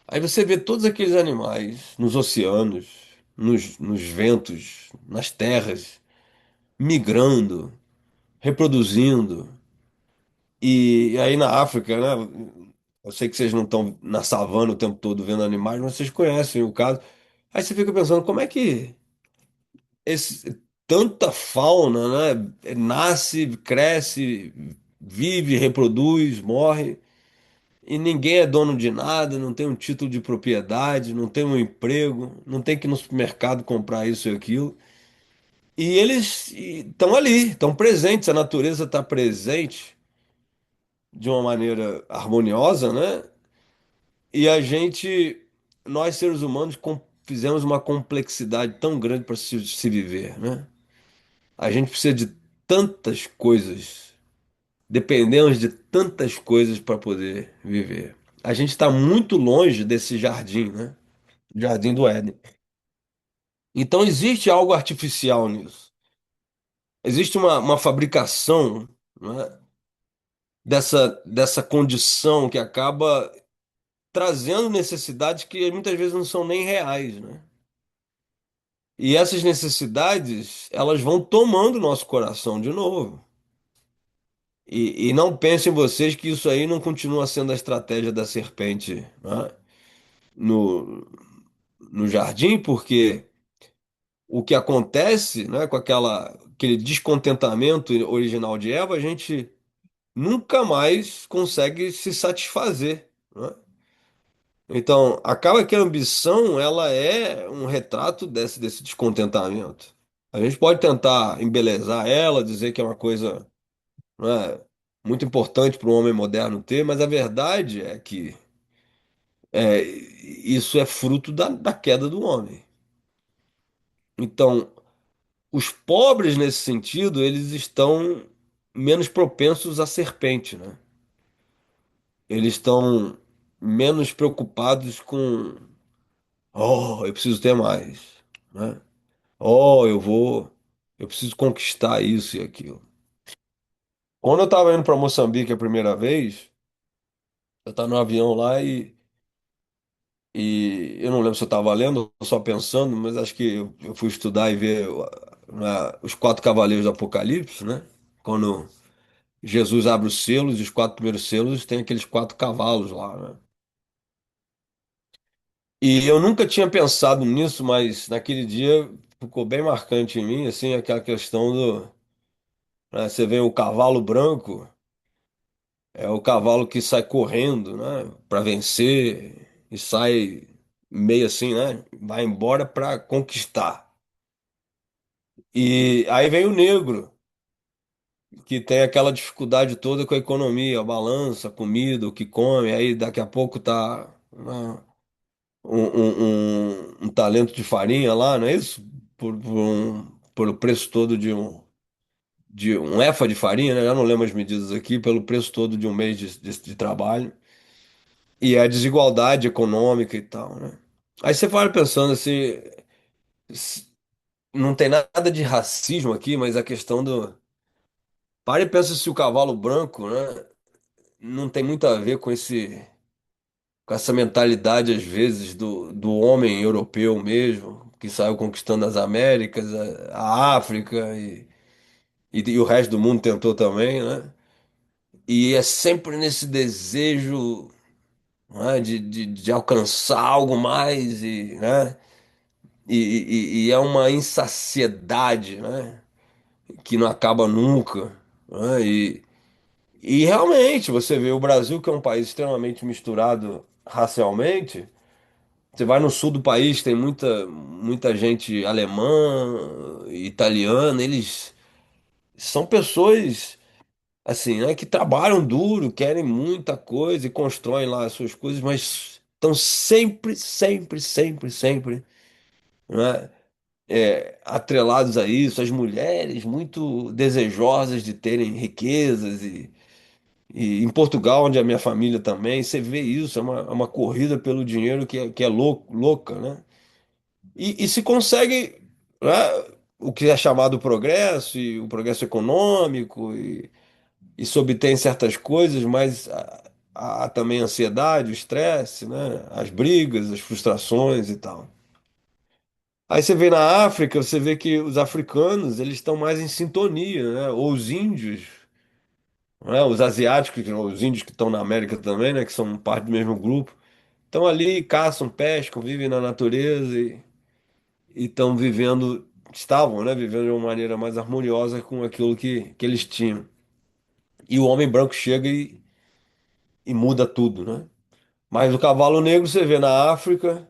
Aí você vê todos aqueles animais nos oceanos, nos ventos, nas terras, migrando, reproduzindo. E aí na África, né? Eu sei que vocês não estão na savana o tempo todo vendo animais, mas vocês conhecem o caso. Aí você fica pensando, como é que tanta fauna, né? Nasce, cresce, vive, reproduz, morre, e ninguém é dono de nada, não tem um título de propriedade, não tem um emprego, não tem que ir no supermercado comprar isso e aquilo. E eles estão ali, estão presentes, a natureza está presente de uma maneira harmoniosa, né? E nós seres humanos, fizemos uma complexidade tão grande para se viver, né? A gente precisa de tantas coisas, dependemos de tantas coisas para poder viver. A gente está muito longe desse jardim, né? Jardim do Éden. Então existe algo artificial nisso. Existe uma fabricação, né, dessa condição que acaba trazendo necessidades que muitas vezes não são nem reais, né? E essas necessidades, elas vão tomando o nosso coração de novo. E não pensem vocês que isso aí não continua sendo a estratégia da serpente, né, no, no jardim, porque o que acontece, né, com aquele descontentamento original de Eva, a gente nunca mais consegue se satisfazer, né? Então, acaba que a ambição, ela é um retrato desse descontentamento. A gente pode tentar embelezar ela, dizer que é uma coisa, né, muito importante para o homem moderno ter, mas a verdade é que isso é fruto da queda do homem. Então, os pobres, nesse sentido, eles estão menos propensos à serpente, né? Eles estão menos preocupados com, oh, eu preciso ter mais, né? Oh, eu preciso conquistar isso e aquilo. Quando eu estava indo para Moçambique a primeira vez, eu estava no avião lá e eu não lembro se eu estava lendo ou só pensando, mas acho que eu fui estudar e ver os quatro cavaleiros do Apocalipse, né? Quando Jesus abre os selos e os quatro primeiros selos tem aqueles quatro cavalos lá, né? E eu nunca tinha pensado nisso, mas naquele dia ficou bem marcante em mim, assim, aquela questão né, você vê o cavalo branco, é o cavalo que sai correndo, né, para vencer e sai meio assim, né, vai embora para conquistar. E aí vem o negro, que tem aquela dificuldade toda com a economia, a balança, a comida, o que come, aí daqui a pouco tá, né, um talento de farinha lá, não é isso? Por o preço todo de um efa de farinha, né? Eu não lembro as medidas aqui, pelo preço todo de um mês de trabalho. E a desigualdade econômica e tal, né? Aí você vai pensando assim, s- não tem nada de racismo aqui, mas a questão do. Para e pensa se o cavalo branco, né? Não tem muito a ver com essa mentalidade, às vezes, do homem europeu mesmo, que saiu conquistando as Américas, a África e o resto do mundo tentou também, né? E é sempre nesse desejo, né, de alcançar algo mais, né? E é uma insaciedade, né? Que não acaba nunca, né? E realmente, você vê o Brasil, que é um país extremamente misturado racialmente. Você vai no sul do país, tem muita gente alemã, italiana, eles são pessoas assim, né, que trabalham duro, querem muita coisa e constroem lá as suas coisas, mas estão sempre, sempre, sempre, sempre, né, atrelados a isso, as mulheres muito desejosas de terem riquezas e em Portugal, onde é a minha família também, você vê isso, é uma corrida pelo dinheiro que é louca, né? E se consegue, né, o que é chamado progresso, e o progresso econômico, e se obtém certas coisas, mas há também ansiedade, o estresse, né? As brigas, as frustrações e tal. Aí você vê na África, você vê que os africanos, eles estão mais em sintonia, né? Ou os índios, né? Os asiáticos, os índios que estão na América também, né? Que são parte do mesmo grupo, estão ali, caçam, pescam, vivem na natureza e estão vivendo, estavam, né? Vivendo de uma maneira mais harmoniosa com aquilo que eles tinham. E o homem branco chega e muda tudo, né? Mas o cavalo negro você vê na África,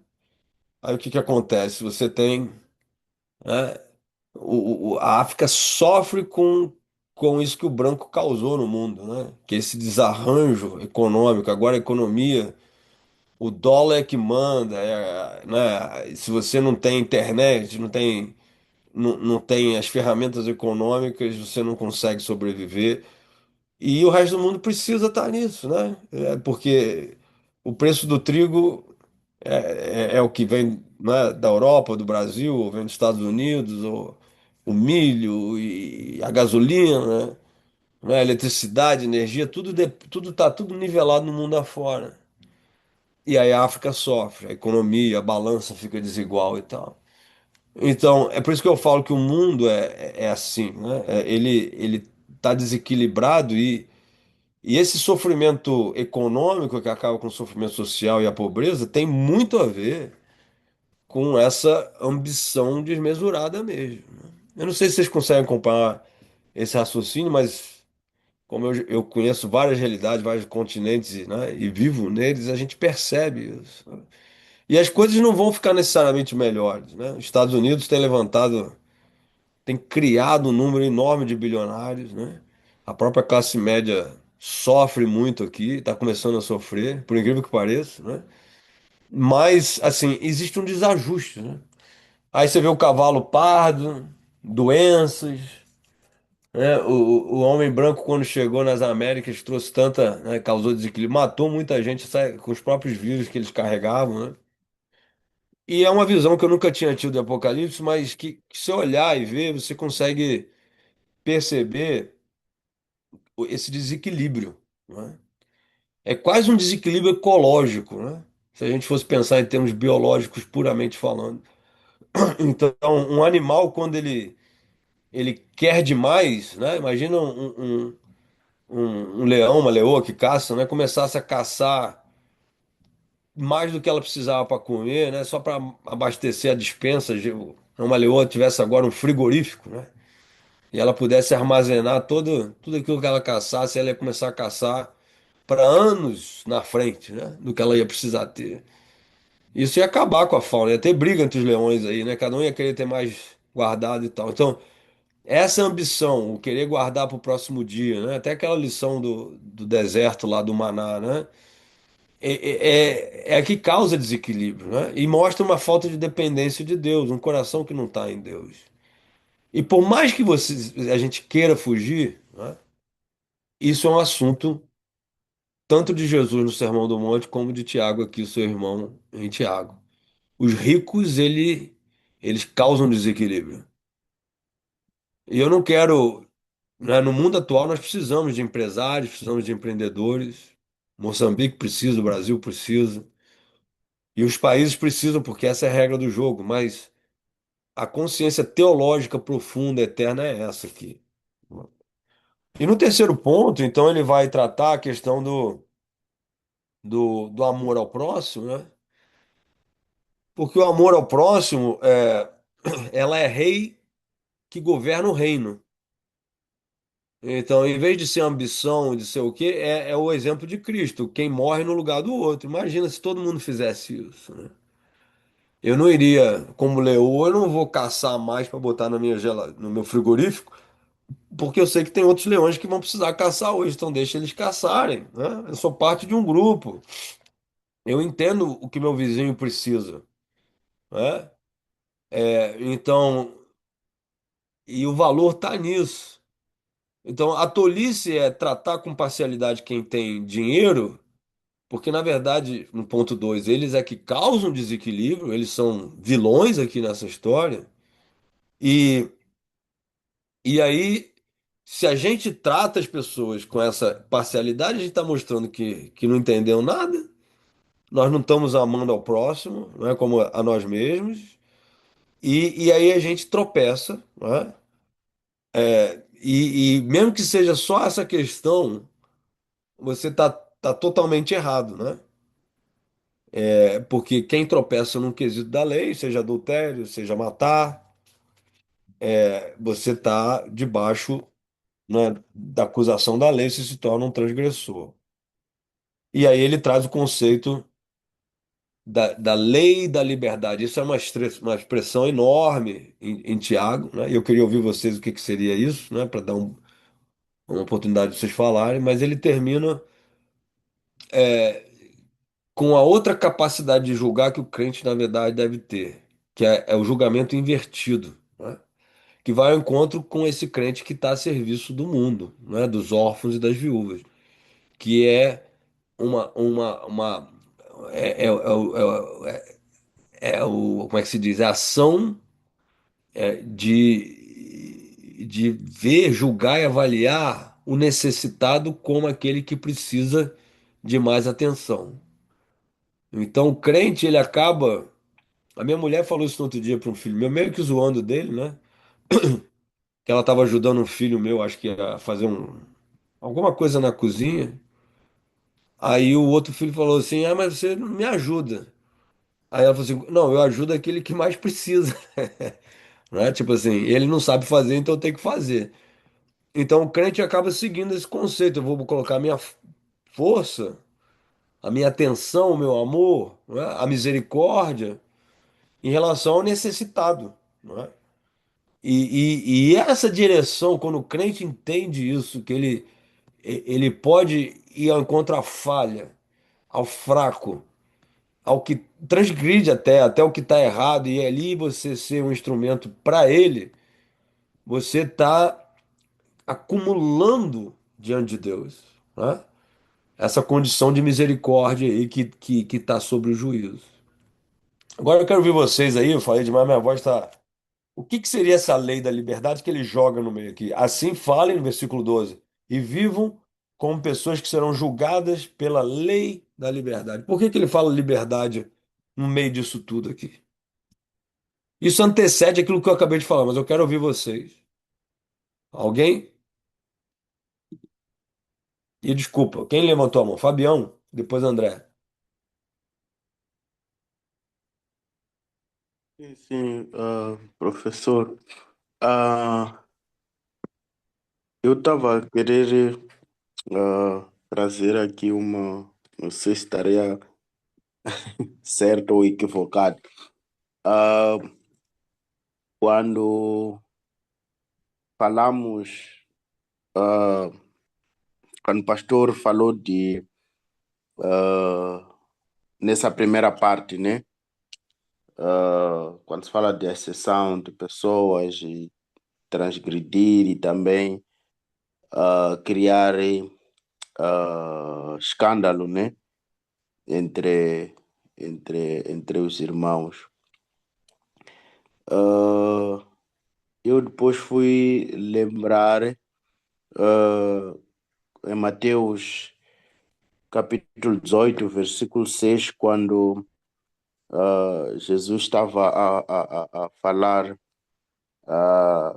aí o que que acontece? Você tem, né, a África sofre com isso que o branco causou no mundo, né? Que é esse desarranjo econômico. Agora a economia, o dólar é que manda, né? Se você não tem internet, não tem as ferramentas econômicas, você não consegue sobreviver. E o resto do mundo precisa estar nisso, né? Porque o preço do trigo é o que vem, né, da Europa, do Brasil, ou vem dos Estados Unidos, ou o milho e a gasolina, né, a eletricidade, energia, tudo tá tudo nivelado no mundo afora. E aí a África sofre, a economia, a balança fica desigual e tal. Então, é por isso que eu falo que o mundo é assim, né? Ele tá desequilibrado e esse sofrimento econômico que acaba com o sofrimento social e a pobreza tem muito a ver com essa ambição desmesurada mesmo, né? Eu não sei se vocês conseguem acompanhar esse raciocínio, mas como eu conheço várias realidades, vários continentes, né, e vivo neles, a gente percebe isso, né? E as coisas não vão ficar necessariamente melhores, né? Os Estados Unidos têm levantado, têm criado um número enorme de bilionários, né? A própria classe média sofre muito aqui, está começando a sofrer, por incrível que pareça, né? Mas, assim, existe um desajuste, né? Aí você vê o cavalo pardo, doenças, né? O homem branco, quando chegou nas Américas, trouxe tanta, né, causou desequilíbrio, matou muita gente com os próprios vírus que eles carregavam, né? E é uma visão que eu nunca tinha tido de Apocalipse, mas que se olhar e ver, você consegue perceber esse desequilíbrio, né? É quase um desequilíbrio ecológico, né? Se a gente fosse pensar em termos biológicos puramente falando. Então, um animal, quando ele quer demais, né? Imagina um leão, uma leoa que caça, né? Começasse a caçar mais do que ela precisava para comer, né? Só para abastecer a despensa. Uma leoa tivesse agora um frigorífico, né? E ela pudesse armazenar tudo aquilo que ela caçasse, ela ia começar a caçar para anos na frente, né? Do que ela ia precisar ter. Isso ia acabar com a fauna, ia ter briga entre os leões aí, né? Cada um ia querer ter mais guardado e tal. Então, essa ambição, o querer guardar para o próximo dia, né? Até aquela lição do deserto lá do Maná, né? É a que causa desequilíbrio, né? E mostra uma falta de dependência de Deus, um coração que não está em Deus. E por mais que a gente queira fugir, né? Isso é um assunto tanto de Jesus no Sermão do Monte, como de Tiago aqui, o seu irmão em Tiago. Os ricos, eles causam desequilíbrio. E eu não quero, né, no mundo atual, nós precisamos de empresários, precisamos de empreendedores. Moçambique precisa, o Brasil precisa. E os países precisam, porque essa é a regra do jogo. Mas a consciência teológica profunda, eterna, é essa aqui. E no terceiro ponto, então, ele vai tratar a questão do amor ao próximo, né? Porque o amor ao próximo, ela é rei que governa o reino. Então, em vez de ser ambição, de ser o quê, é o exemplo de Cristo, quem morre no lugar do outro. Imagina se todo mundo fizesse isso, né? Eu não iria, como leoa, eu não vou caçar mais para botar no meu frigorífico, porque eu sei que tem outros leões que vão precisar caçar hoje, então deixa eles caçarem, né? Eu sou parte de um grupo. Eu entendo o que meu vizinho precisa, né? Então, e o valor está nisso. Então, a tolice é tratar com parcialidade quem tem dinheiro, porque, na verdade, no ponto 2 eles é que causam desequilíbrio, eles são vilões aqui nessa história. E, e aí, se a gente trata as pessoas com essa parcialidade, a gente está mostrando que não entendeu nada, nós não estamos amando ao próximo, não é como a nós mesmos, e aí a gente tropeça, não é? E mesmo que seja só essa questão, você tá totalmente errado, né? Porque quem tropeça num quesito da lei, seja adultério, seja matar, você tá debaixo, né, da acusação da lei, você se torna um transgressor. E aí ele traz o conceito da lei da liberdade. Isso é uma expressão enorme em Tiago, né? E eu queria ouvir vocês o que seria isso, né? Para dar uma oportunidade de vocês falarem, mas ele termina com a outra capacidade de julgar que o crente, na verdade, deve ter, que é o julgamento invertido, né? Que vai ao encontro com esse crente que está a serviço do mundo, né? Dos órfãos e das viúvas, que é uma como é que se diz? É a ação de ver, julgar e avaliar o necessitado como aquele que precisa de mais atenção. Então, o crente, ele acaba. A minha mulher falou isso no outro dia para um filho meu, meio que zoando dele, né? Que ela estava ajudando um filho meu, acho que a fazer alguma coisa na cozinha. Aí o outro filho falou assim: Ah, mas você não me ajuda. Aí ela falou assim: Não, eu ajudo aquele que mais precisa. Né? Tipo assim, ele não sabe fazer, então eu tenho que fazer. Então o crente acaba seguindo esse conceito. Eu vou colocar a minha força, a minha atenção, o meu amor, né? A misericórdia em relação ao necessitado. Né? E essa direção, quando o crente entende isso, que ele pode ir ao encontro à falha, ao fraco, ao que transgride até o que está errado, e ali você ser um instrumento para ele, você está acumulando diante de Deus, né? Essa condição de misericórdia aí que está sobre o juízo. Agora eu quero ouvir vocês aí, eu falei demais, minha voz está. O que seria essa lei da liberdade que ele joga no meio aqui? Assim falem, no versículo 12, e vivam como pessoas que serão julgadas pela lei da liberdade. Por que ele fala liberdade no meio disso tudo aqui? Isso antecede aquilo que eu acabei de falar, mas eu quero ouvir vocês. Alguém? E desculpa, quem levantou a mão? Fabião, depois André. Sim, sim, professor. Ah, eu estava a querer trazer aqui uma, não sei se estaria certo ou equivocado. Ah, quando falamos, ah, quando o pastor falou ah, nessa primeira parte, né? Quando se fala de exceção de pessoas e transgredir e também criar escândalo, né? Entre, entre os irmãos. Ah, eu depois fui lembrar em Mateus capítulo 18, versículo 6, quando Jesus estava a falar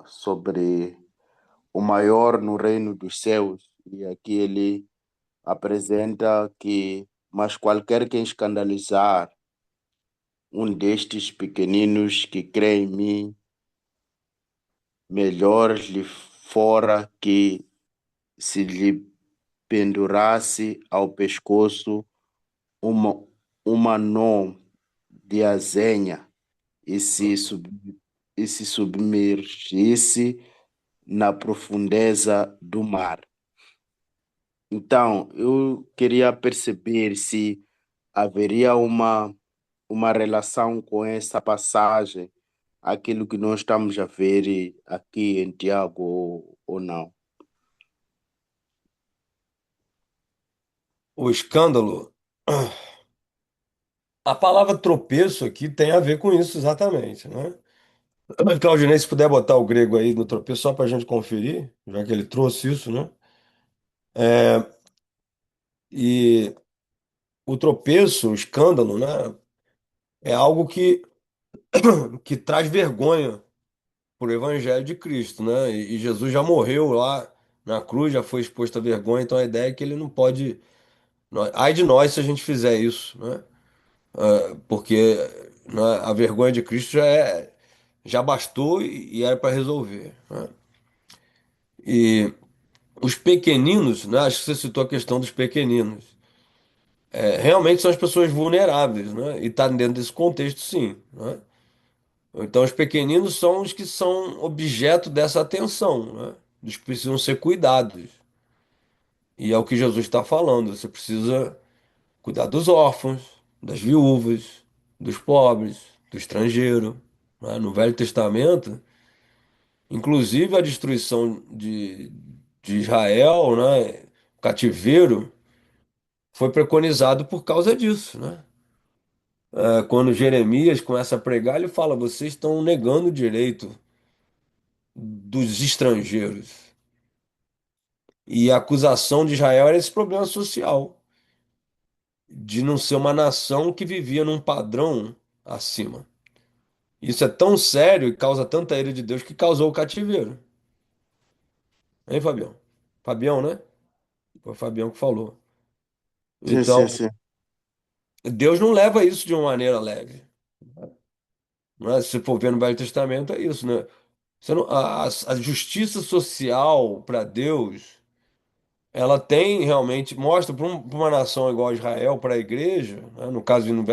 sobre o maior no reino dos céus, e aqui ele apresenta que, mas qualquer quem escandalizar um destes pequeninos que crê em mim, melhor lhe fora que se lhe pendurasse ao pescoço uma, uma nó de azenha e e se submergisse na profundeza do mar. Então, eu queria perceber se haveria uma relação com essa passagem, aquilo que nós estamos a ver aqui em Tiago ou não? O escândalo. A palavra tropeço aqui tem a ver com isso exatamente, né? Claudinei, se puder botar o grego aí no tropeço só para a gente conferir, já que ele trouxe isso, né? É, e o tropeço, o escândalo, né? É algo que traz vergonha por evangelho de Cristo, né? E Jesus já morreu lá na cruz, já foi exposto à vergonha, então a ideia é que ele não pode. Ai de nós se a gente fizer isso, né? Porque né, a vergonha de Cristo já bastou e era para resolver, né? E os pequeninos, né? Acho que você citou a questão dos pequeninos. Realmente são as pessoas vulneráveis, né? E tá dentro desse contexto, sim, né? Então, os pequeninos são os que são objeto dessa atenção, né? Dos que precisam ser cuidados. E é o que Jesus está falando. Você precisa cuidar dos órfãos, das viúvas, dos pobres, do estrangeiro, né? No Velho Testamento, inclusive a destruição de Israel, né? O cativeiro foi preconizado por causa disso, né? Quando Jeremias começa a pregar, ele fala: vocês estão negando o direito dos estrangeiros. E a acusação de Israel era esse problema social, de não ser uma nação que vivia num padrão acima. Isso é tão sério e causa tanta ira de Deus que causou o cativeiro. Hein, Fabião? Fabião, né? Foi o Fabião que falou. Sim, sim, Então, sim. Deus não leva isso de uma maneira leve. Né? Se for ver no Velho Testamento, é isso, né? A justiça social para Deus, ela tem realmente, mostra para uma nação igual a Israel, para a igreja, né? No caso, no